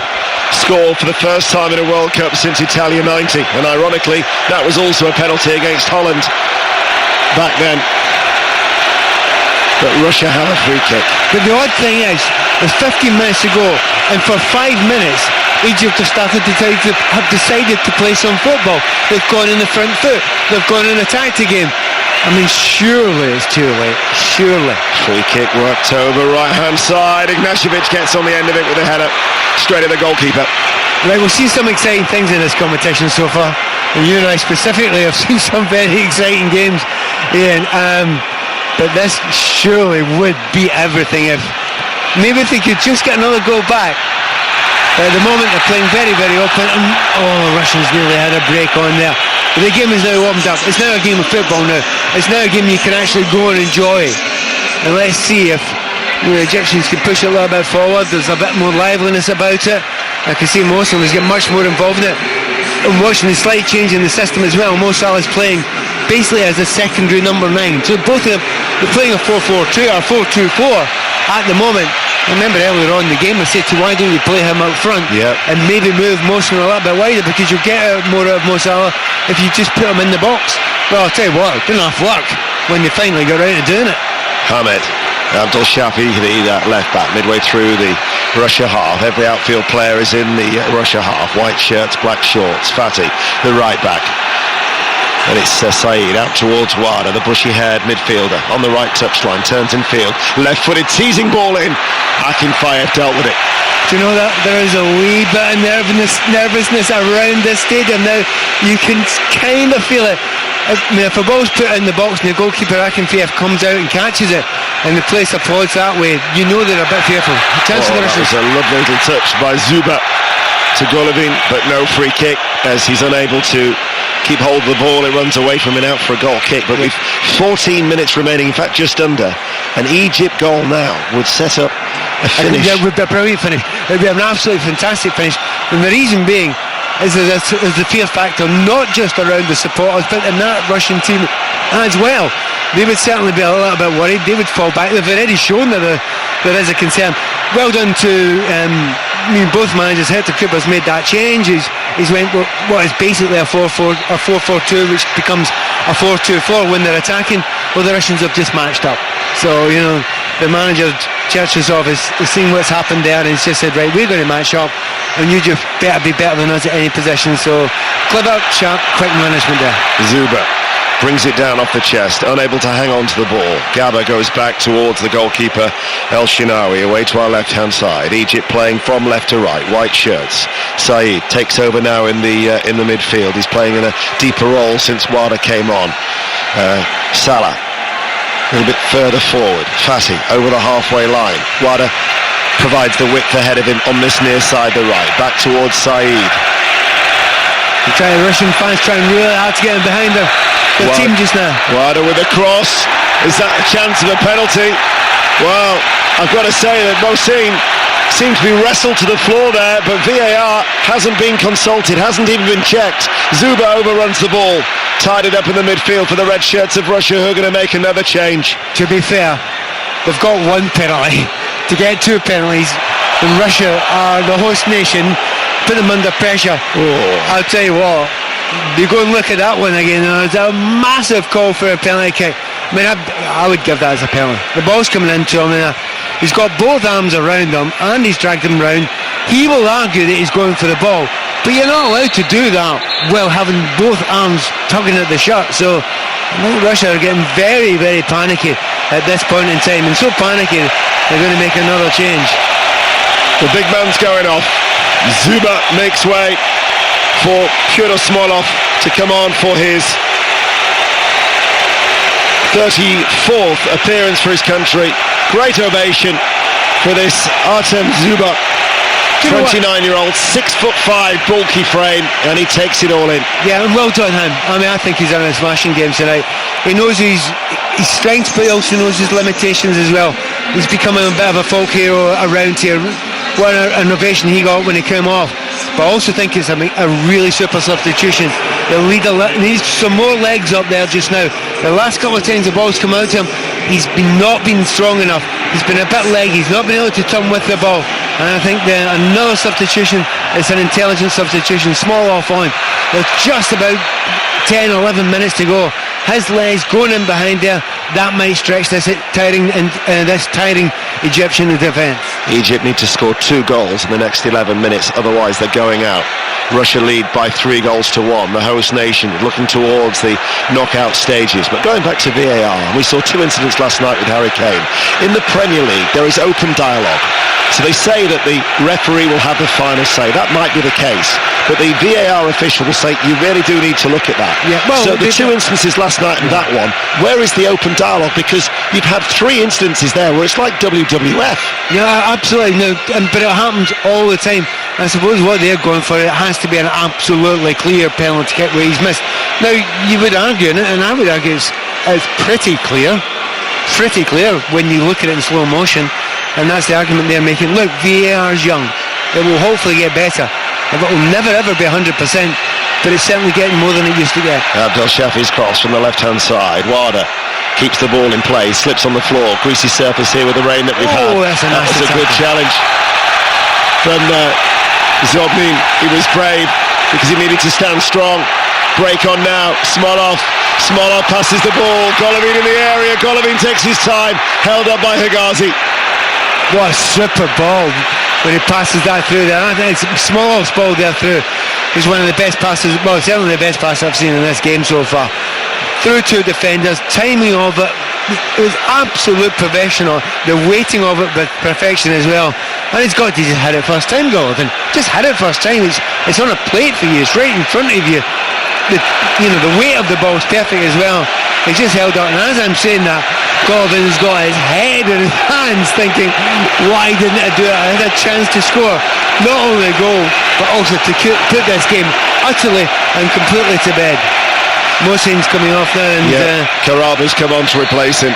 Speaker 1: score for the first time in a World Cup since Italia 90. And ironically, that was also a penalty against Holland back then. But Russia have a free kick.
Speaker 2: But the odd thing is, there's 15 minutes to go, and for 5 minutes, Egypt have decided to play some football. They've gone in the front foot. They've gone in a tactic game. I mean, surely it's too late. Surely.
Speaker 1: Free kick worked over right-hand side. Ignashevich gets on the end of it with a header straight at the goalkeeper.
Speaker 2: Right, we've seen some exciting things in this competition so far. And you and I specifically have seen some very exciting games, Ian. But this surely would be everything if maybe if they could just get another goal back. At the moment they're playing very, very open, and the Russians nearly had a break on there. But the game is now warmed up. It's now a game of football now. It's now a game you can actually go and enjoy. And let's see if the Egyptians can push it a little bit forward. There's a bit more liveliness about it. I can see Mo Salah's getting much more involved in it. I'm watching the slight change in the system as well. Mo Salah's playing basically as a secondary number 9. So both of them, they're playing a 4-4-2 or 4-2-4 at the moment. I remember earlier on in the game I said to why don't you play him out front and maybe move Mo Salah a little bit wider, because you'll get more out of Mo Salah if you just put him in the box. Well, I'll tell you what, it didn't have work when they finally got around to doing it.
Speaker 1: Hamed Abdul Shafi, the left back, midway through the Russia half. Every outfield player is in the Russia half. White shirts, black shorts. Fatih, the right back. And it's Saeed out towards Wada, the bushy-haired midfielder on the right touchline, turns in field, left-footed, teasing ball in. Akinfeyev dealt with it.
Speaker 2: Do you know that there is a wee bit of nervousness around this stadium now? You can kind of feel it. I mean, if a ball's put in the box and the goalkeeper Akinfeyev comes out and catches it, and the place applauds that way, you know they're a bit fearful.
Speaker 1: That was a lovely little touch by Zuba to Golovin, but no free kick as he's unable to keep hold of the ball. It runs away from him out for a goal kick, but with 14 minutes remaining, in fact just under, an Egypt goal now would set up a finish.
Speaker 2: Yeah, it would be a brilliant finish. It would be an absolutely fantastic finish, and the reason being is the fear factor, not just around the supporters but in that Russian team as well. They would certainly be a little bit worried. They would fall back. They've already shown that there is a concern. Well done to both managers. Hector Cooper's made that change. He's went what is basically a 4-4-2, which becomes a 4-2-4 when they're attacking. Well, the Russians have just matched up. So, the manager, Cherchesov, has seen what's happened there, and he's just said, right, we're going to match up, and you just better be better than us at any position. So, clever, sharp, quick management there.
Speaker 1: Zuba brings it down off the chest, unable to hang on to the ball. Gaba goes back towards the goalkeeper El Shinawi, away to our left-hand side. Egypt playing from left to right, white shirts. Saeed takes over now in the midfield. He's playing in a deeper role since Wada came on. Salah a little bit further forward. Fatih over the halfway line. Wada provides the width ahead of him on this near side, the right. Back towards Saeed.
Speaker 2: The Russian fans trying really hard to get him behind them. The team just now.
Speaker 1: Wada with a cross. Is that a chance of a penalty? Well, I've got to say that Mohsin seemed to be wrestled to the floor there, but VAR hasn't been consulted, hasn't even been checked. Zuba overruns the ball, tied it up in the midfield for the red shirts of Russia, who are going to make another change.
Speaker 2: To be fair, they've got one penalty. To get two penalties, and Russia are the host nation, put them under pressure. I'll tell you what, you go and look at that one again, and it's a massive call for a penalty kick. I mean, I would give that as a penalty. The ball's coming into him, and he's got both arms around him, and he's dragged him round. He will argue that he's going for the ball, but you're not allowed to do that while having both arms tugging at the shirt. So I think Russia are getting very, very panicky at this point in time, and so panicky they're going to make another change.
Speaker 1: The big man's going off. Zuba makes way for Fyodor Smolov to come on for his 34th appearance for his country. Great ovation for this Artem Zuba, 29-year-old, 6'5", bulky frame, and he takes it all in.
Speaker 2: Yeah, and well done him. I mean, I think he's done a smashing game tonight. He knows his strengths, but he also knows his limitations as well. He's becoming a bit of a folk hero around here. What an ovation he got when he came off. But I also think it's a really super substitution. The leader needs some more legs up there just now. The last couple of times the ball's come out to him, he's not been strong enough. He's been a bit leggy. He's not been able to turn with the ball. And I think another substitution, it's an intelligent substitution. Small off on. There's just about 10 or 11 minutes to go. His legs going in behind there, that might stretch this tiring Egyptian defence.
Speaker 1: Egypt need to score 2 goals in the next 11 minutes, otherwise they're going out. Russia lead by 3 goals to 1. The host nation looking towards the knockout stages. But going back to VAR, we saw 2 incidents last night with Harry Kane. In the Premier League, there is open dialogue. So they say that the referee will have the final say. That might be the case. But the VAR official will say, you really do need to look at that.
Speaker 2: Yeah, well,
Speaker 1: so the 2 instances last night and that one, where is the open dialogue? Because you've had 3 instances there where it's like WWF.
Speaker 2: Yeah, absolutely. No, but it happens all the time. I suppose what they're going for, it has to be an absolutely clear penalty kick where he's missed. Now, you would argue, and I would argue it's pretty clear when you look at it in slow motion, and that's the argument they're making. Look, VAR's young. It will hopefully get better. It will never ever be 100%, but it's certainly getting more than it used to get.
Speaker 1: Abdel Shafi's cross from the left-hand side. Wada keeps the ball in play, slips on the floor. Greasy surface here with the rain that we've had.
Speaker 2: That was
Speaker 1: a good challenge from Zobnin. He was brave because he needed to stand strong. Break on now. Smolov passes the ball. Golovin in the area. Golovin takes his time. Held up by Higazi.
Speaker 2: What a super ball when he passes that through there. I think it's Smolov's ball there through. was one of the best passes, well, certainly the best pass I've seen in this game so far. Through two defenders, timing of it was absolute professional. The weighting of it with perfection as well. And he's got to just hit it first time, Golovin. Just hit it first time. It's on a plate for you. It's right in front of you. The weight of the ball is perfect as well. He's just held up, and as I'm saying that, Golovin's got his head in his hands thinking, why didn't I do it? I had a chance to score not only a goal but also to put this game utterly and completely to bed. Mohsin's coming off now, and
Speaker 1: Karaba's come on to replace him.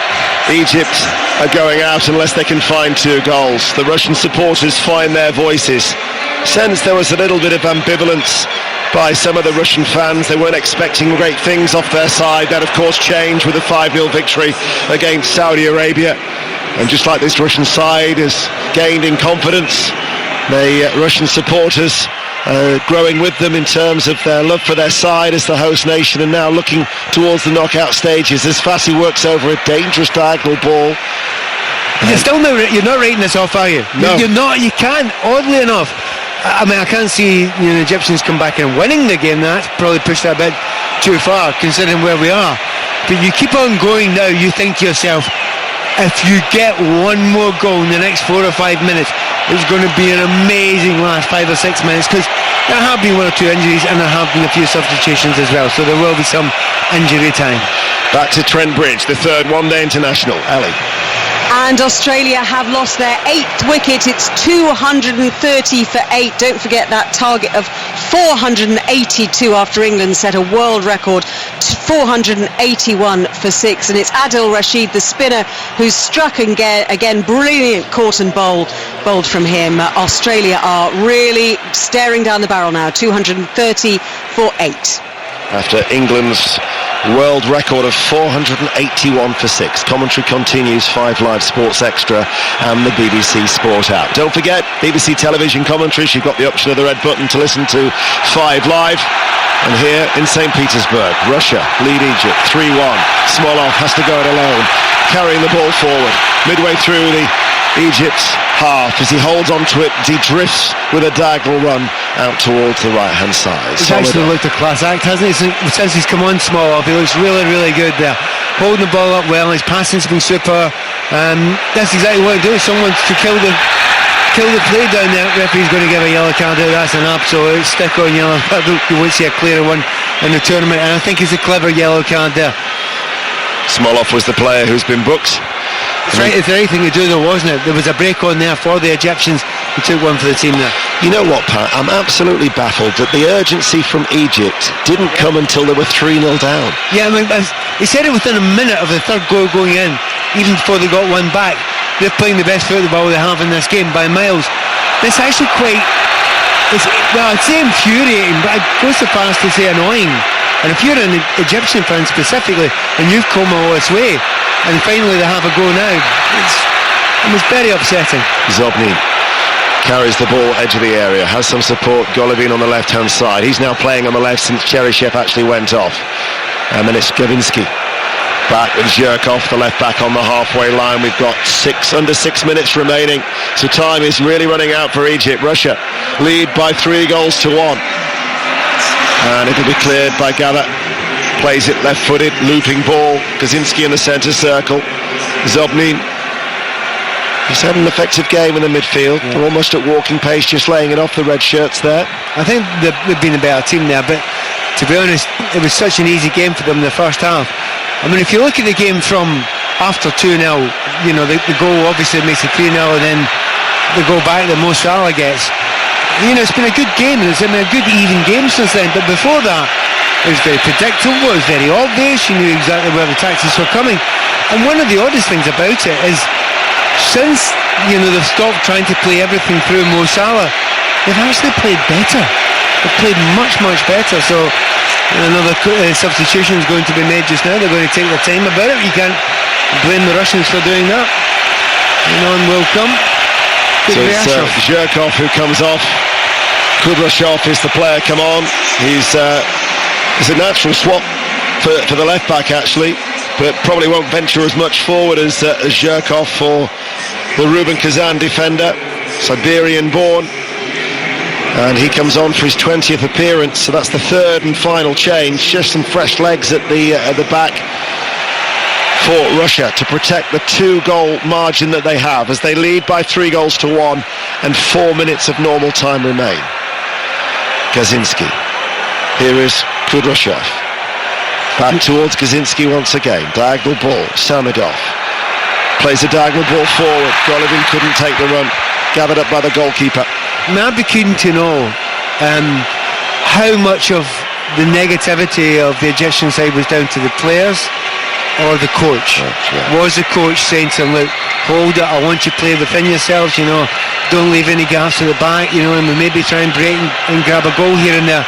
Speaker 1: Egypt are going out unless they can find 2 goals. The Russian supporters find their voices. Sense there was a little bit of ambivalence by some of the Russian fans. They weren't expecting great things off their side. That of course changed with a 5-0 victory against Saudi Arabia. And just like this Russian side has gained in confidence, the Russian supporters growing with them in terms of their love for their side as the host nation, and now looking towards the knockout stages as Fassi works over a dangerous diagonal ball.
Speaker 2: You're not writing this off, are you?
Speaker 1: No.
Speaker 2: You're not. You can't, oddly enough. I mean, I can't see the Egyptians come back and winning the game. That's probably pushed it a bit too far considering where we are. But you keep on going now, you think to yourself, if you get one more goal in the next 4 or 5 minutes, it's going to be an amazing last 5 or 6 minutes, because there have been 1 or 2 injuries and there have been a few substitutions as well, so there will be some injury time.
Speaker 1: Back to Trent Bridge, the 3rd one-day international. Ali.
Speaker 3: And Australia have lost their 8th wicket. It's 230 for 8. Don't forget that target of 482 after England set a world record, 481 for 6. And it's Adil Rashid, the spinner, who's struck again. Brilliant caught and bowled from him. Australia are really staring down the barrel now, 230 for 8.
Speaker 1: After England's world record of 481 for 6. Commentary continues, 5 Live Sports Extra and the BBC Sport app. Don't forget, BBC television commentaries. You've got the option of the red button to listen to 5 Live. And here in St. Petersburg, Russia lead Egypt 3-1. Smolov has to go it alone, carrying the ball forward. Midway through the Egypt's half, as he holds on to it, he drifts with a diagonal run out towards the right-hand side.
Speaker 2: He's actually looked a class act, hasn't he? Since he's come on Smolov, he looks really, really good there. Holding the ball up well, his passing's been super. That's exactly what he does. Someone to kill the play down there. Referee's going to give a yellow card out. That's an absolute stick-on yellow. You won't see a clearer one in the tournament, and I think it's a clever yellow card there.
Speaker 1: Smolov was the player who's been booked.
Speaker 2: It's the right thing to do though, wasn't it? There was a break on there for the Egyptians who took one for the team there.
Speaker 1: You know what, Pat? I'm absolutely baffled that the urgency from Egypt didn't come until they were 3-0 down.
Speaker 2: Yeah, I mean, he said it within a minute of the 3rd goal going in, even before they got one back. They're playing the best football they have in this game by miles. It's actually I'd say infuriating, but I'd go so far as to say annoying. And if you're an Egyptian fan specifically, and you've come all this way, and finally they have a go now, it was very upsetting.
Speaker 1: Zobnin carries the ball edge of the area, has some support. Golovin on the left-hand side. He's now playing on the left since Cheryshev actually went off. And then it's Gavinsky back with Zhirkov, the left back, on the halfway line. We've got under 6 minutes remaining, so time is really running out for Egypt. Russia lead by 3 goals to 1. And it'll be cleared by Gada. Plays it left-footed, looping ball. Kaczynski in the centre circle. Zobnin. He's had an effective game in the midfield. Yeah. Almost at walking pace, just laying it off the red shirts there.
Speaker 2: I think they've been a better team there, but to be honest, it was such an easy game for them in the first half. I mean, if you look at the game from after 2-0, you know, the goal obviously makes it 3-0, and then the goal back that Mo Salah gets. You know, it's been a good game, and it's been a good even game since then, but before that, it was very predictable, it was very obvious, you knew exactly where the tactics were coming. And one of the oddest things about it is, since, you know, they've stopped trying to play everything through Mo Salah, they've actually played better. They've played much, much better, so another substitution is going to be made just now. They're going to take their time about it. You can't blame the Russians for doing that. And on will come.
Speaker 1: So it's Zhirkov who comes off. Kudrashov is the player come on. He's a natural swap for the left back actually, but probably won't venture as much forward as Zhirkov for the Rubin Kazan defender, Siberian born. And he comes on for his 20th appearance, so that's the third and final change. Just some fresh legs at the back for Russia to protect the 2-goal margin that they have as they lead by 3-1 and 4 minutes of normal time remain. Gazinski. Here is Kudryashov. Back towards Gazinski once again. Diagonal ball. Samedov plays a diagonal ball forward. Golovin couldn't take the run. Gathered up by the goalkeeper.
Speaker 2: I'd be keen to know how much of the negativity of the Egyptian side was down to the players or the coach. Was the coach saying to them, look, hold it, I want you to play within yourselves, don't leave any gaps at the back, and maybe try and break and grab a goal here and there.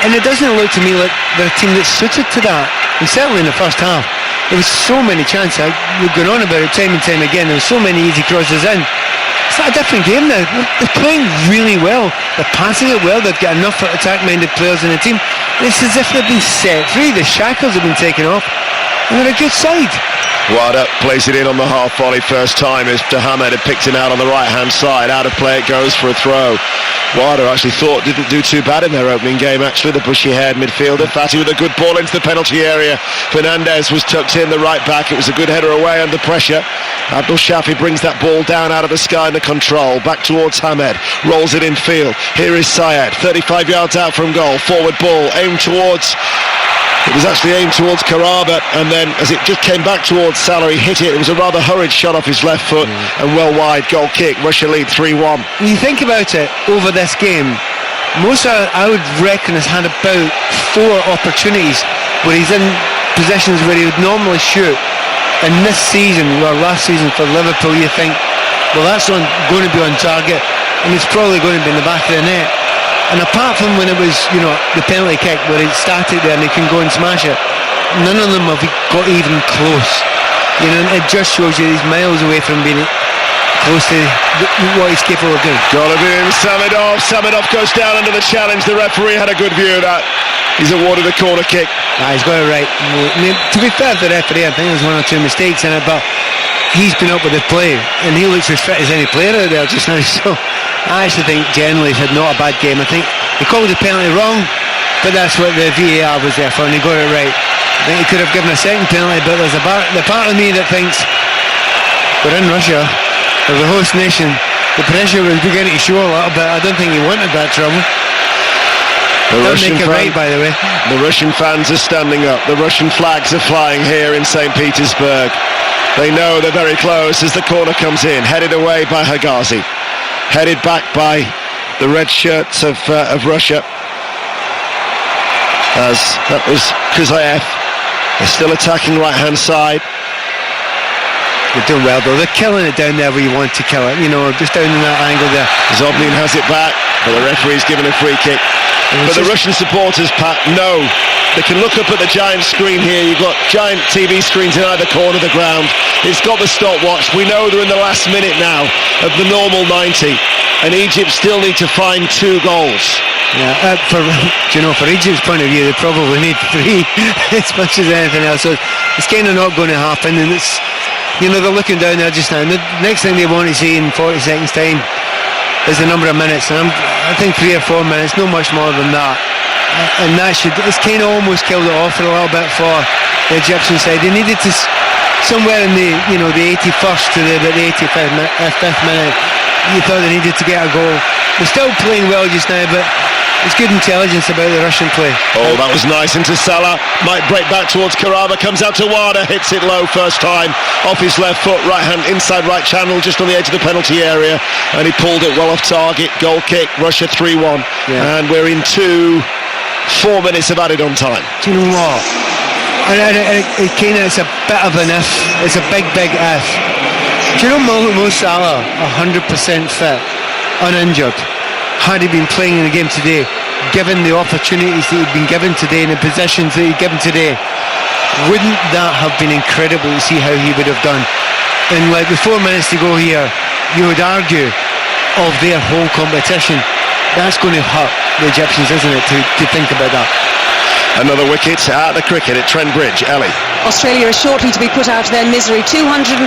Speaker 2: And it doesn't look to me like they're a team that's suited to that. And certainly in the first half, there was so many chances. We've gone on about it time and time again. There were so many easy crosses in. It's not a different game now. They're playing really well. They're passing it well. They've got enough attack-minded players in the team. It's as if they've been set free. The shackles have been taken off. And they're a good side.
Speaker 1: Wada plays it in on the half volley first time as Mohamed had picked him out on the right-hand side. Out of play it goes for a throw. Wada actually didn't do too bad in their opening game, actually, the bushy-haired midfielder. Fatty with a good ball into the penalty area. Fernandez was tucked in, the right back. It was a good header away under pressure. Abdul Shafi brings that ball down out of the sky under control. Back towards Hamed. Rolls it in field. Here is Syed, 35 yards out from goal. Forward ball, aimed towards... It was actually aimed towards Karaba, and then as it just came back towards Salah, he hit it. It was a rather hurried shot off his left foot and well wide. Goal kick. Russia lead 3-1.
Speaker 2: When you think about it, over this game, Musa, I would reckon, has had about 4 opportunities where he's in positions where he would normally shoot. And this season, or last season for Liverpool, you think, well, that's going to be on target, and it's probably going to be in the back of the net. And apart from when it was, the penalty kick where he started there and he can go and smash it, none of them have got even close. And it just shows you he's miles away from being close to what he's capable of doing.
Speaker 1: Golovin, Samedov goes down under the challenge. The referee had a good view of that. He's awarded a corner kick.
Speaker 2: He's got it right. To be fair to the referee, I think there's 1 or 2 mistakes in it, but he's been up with the play and he looks as fit as any player out there just now. So I actually think generally he's had not a bad game. I think he called the penalty wrong, but that's what the VAR was there for, and he got it right. I think he could have given a second penalty, but there's the part of me that thinks we're in Russia, we're the host nation, the pressure was beginning to show a little bit. I don't think he wanted that trouble.
Speaker 1: The Russian fans are standing up. The Russian flags are flying here in St. Petersburg. They know they're very close as the corner comes in, headed away by Hagazi. Headed back by the red shirts of Russia. As that was Kuzayev. They're still attacking right-hand side.
Speaker 2: They're doing well though. They're killing it down there where you want to kill it. Just down in that angle there.
Speaker 1: Zobnin has it back, but the referee's given a free kick. But the Russian supporters, Pat, know they can look up at the giant screen here. You've got giant TV screens in either corner of the ground. It's got the stopwatch. We know they're in the last minute now of the normal 90, and Egypt still need to find 2 goals.
Speaker 2: Yeah, for Egypt's point of view, they probably need 3 as much as anything else. So it's kind of not going to happen, and it's they're looking down there just now. And the next thing they want to see in 40 seconds time is the number of minutes, and I think 3 or 4 minutes, no much more than that. And it's kind of almost killed it off for a little bit for the Egyptian side. They needed to somewhere in the 81st to about the 85th minute. You thought they needed to get a goal. They're still playing well just now, but it's good intelligence about the Russian play.
Speaker 1: Oh, that was nice into Salah. Might break back towards Karaba. Comes out to Wada. Hits it low first time. Off his left foot. Right hand inside right channel. Just on the edge of the penalty area. And he pulled it well off target. Goal kick. Russia 3-1. Yeah. And we're into 4 minutes of added on time.
Speaker 2: Do you know what? It's a bit of an if. It's a big if. Do you know Mo Salah 100% fit, uninjured? Had he been playing in the game today, given the opportunities that he'd been given today and the positions that he'd given today, wouldn't that have been incredible to see how he would have done? And with 4 minutes to go here, you would argue of their whole competition, that's going to hurt the Egyptians, isn't it, to think about that?
Speaker 1: Another wicket at the cricket at Trent Bridge. Ellie.
Speaker 3: Australia are shortly to be put out of their misery. 236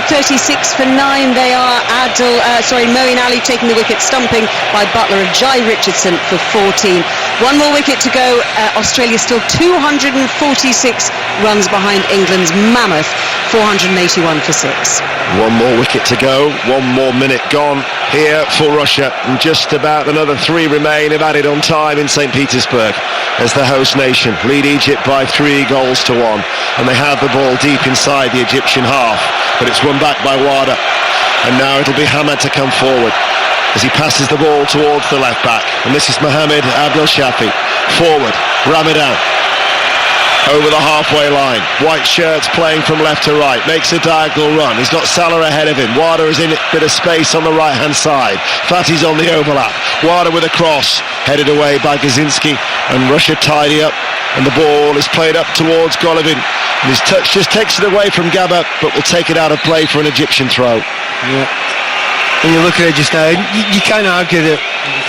Speaker 3: for 9. They are Moeen Ali taking the wicket, stumping by Butler of Jai Richardson for 14. One more wicket to go. Australia still 246 runs behind England's mammoth 481 for 6.
Speaker 1: One more wicket to go, 1 more minute gone here for Russia, and just about another 3 remain if added on time in St. Petersburg as the host nation lead Egypt by 3 goals to 1, and they have the ball deep inside the Egyptian half, but it's won back by Wada, and now it'll be Hamad to come forward as he passes the ball towards the left back, and this is Mohammed Abdel Shafi forward, Ramadan over the halfway line, white shirts playing from left to right, makes a diagonal run, he's got Salah ahead of him, Wada is in a bit of space on the right hand side, Fatih's on the overlap, Wada with a cross, headed away by Gazinski, and Russia tidy up, and the ball is played up towards Golovin, and his touch just takes it away from Gabba, but will take it out of play for an Egyptian throw.
Speaker 2: Yeah. When you look at it just now, you can't argue that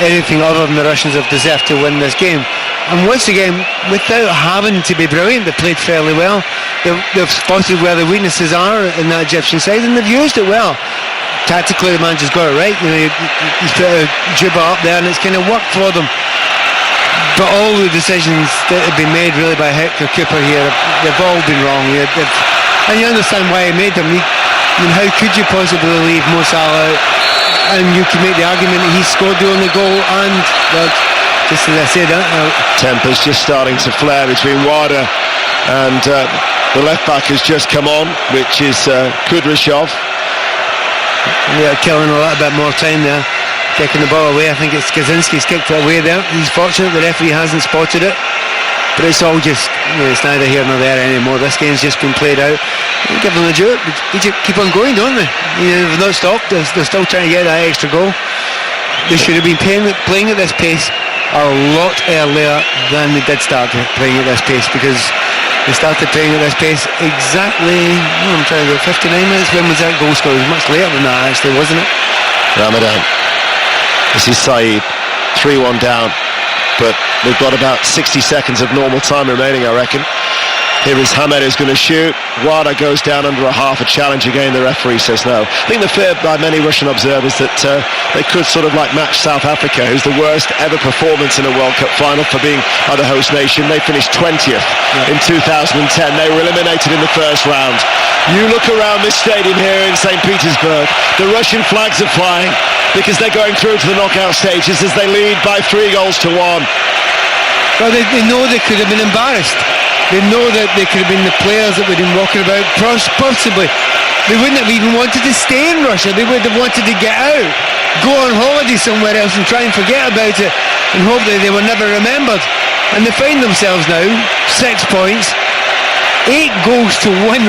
Speaker 2: anything other than the Russians have deserved to win this game. And once again, without having to be brilliant, they played fairly well. They've spotted where the weaknesses are in that Egyptian side, and they've used it well. Tactically, the manager's got it right. You put a Juba up there, and it's kind of worked for them. But all the decisions that have been made really by Hector Cooper here, they've all been wrong. And you understand why he made them. How could you possibly leave Mo Salah out? And you can make the argument that he scored the only goal, and just as I said,
Speaker 1: temper's just starting to flare between Wada and the left back has just come on, which is Kudryashov.
Speaker 2: Yeah, killing a little bit more time there, kicking the ball away. I think it's Kaczynski's kicked it away there. He's fortunate the referee hasn't spotted it, but it's all just, it's neither here nor there anymore. This game's just been played out. Give them the due. Egypt keep on going, don't they? They've not stopped. They're still trying to get that extra goal. They should have been playing at this pace a lot earlier than they did start playing at this pace, because they started playing at this pace exactly, I'm trying to go 59 minutes. When was that goal scored? It was much later than that actually, wasn't it?
Speaker 1: Ramadan. This is Saeed, 3-1 down, but we've got about 60 seconds of normal time remaining, I reckon. Here is Hamad who's going to shoot. Wada goes down under a half a challenge again. The referee says no. I think the fear by many Russian observers that they could sort of like match South Africa, who's the worst ever performance in a World Cup final for being the host nation. They finished 20th in 2010. They were eliminated in the first round. You look around this stadium here in St. Petersburg, the Russian flags are flying because they're going through to the knockout stages as they lead by 3 goals to 1.
Speaker 2: Well, they know they could have been embarrassed. They know that they could have been the players that would have been walking about. Possibly, they wouldn't have even wanted to stay in Russia. They would have wanted to get out, go on holiday somewhere else and try and forget about it, and hope that they were never remembered. And they find themselves now 6 points, 8 goals to 1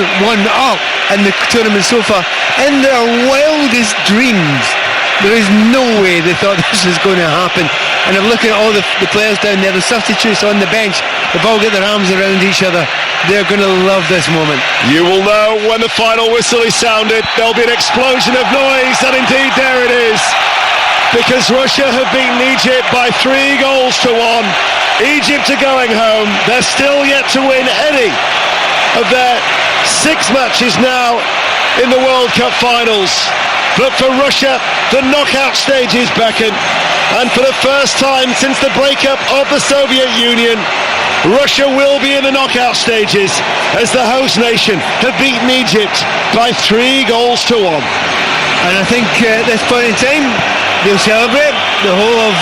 Speaker 2: up in the tournament so far. In their wildest dreams, there is no way they thought this was going to happen. And I'm looking at all the players down there, the substitutes on the bench, they've all got their arms around each other. They're going to love this moment.
Speaker 1: You will know when the final whistle is sounded. There'll be an explosion of noise, and indeed there it is. Because Russia have beaten Egypt by 3 goals to 1. Egypt are going home. They're still yet to win any of their 6 matches now in the World Cup finals. But for Russia, the knockout stages beckon. And for the first time since the breakup of the Soviet Union, Russia will be in the knockout stages as the host nation have beaten Egypt by 3 goals to 1.
Speaker 2: And I think at this point in time, they'll celebrate the whole of,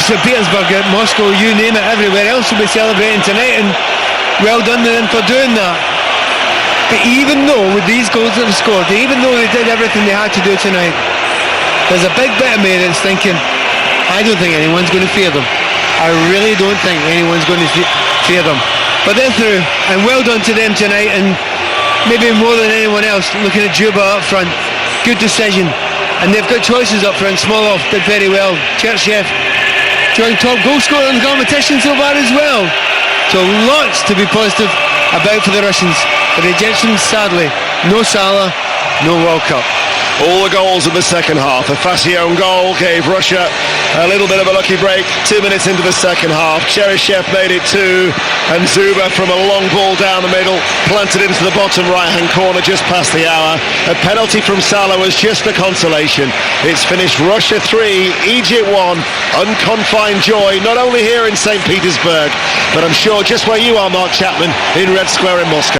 Speaker 2: St. Petersburg, Moscow, you name it, everywhere else will be celebrating tonight, and well done to them for doing that. But even though with these goals that they've scored, even though they did everything they had to do tonight, there's a big bit of me that's thinking, I don't think anyone's going to fear them. I really don't think anyone's going to fear them. But they're through, and well done to them tonight, and maybe more than anyone else, looking at Juba up front, good decision. And they've got choices up front. Smolov did very well. Cherchev joined top goal scorer in the competition so far as well. So lots to be positive about for the Russians. For the Egyptians, sadly, no Salah, no World Cup.
Speaker 1: All the goals of the second half. A Fassi own goal gave Russia a little bit of a lucky break 2 minutes into the second half. Cheryshev made it 2, and Zuba from a long ball down the middle planted into the bottom right-hand corner just past the hour. A penalty from Salah was just a consolation. It's finished Russia 3, Egypt 1. Unconfined joy, not only here in St. Petersburg, but I'm sure just where you are, Mark Chapman, in Red Square in Moscow.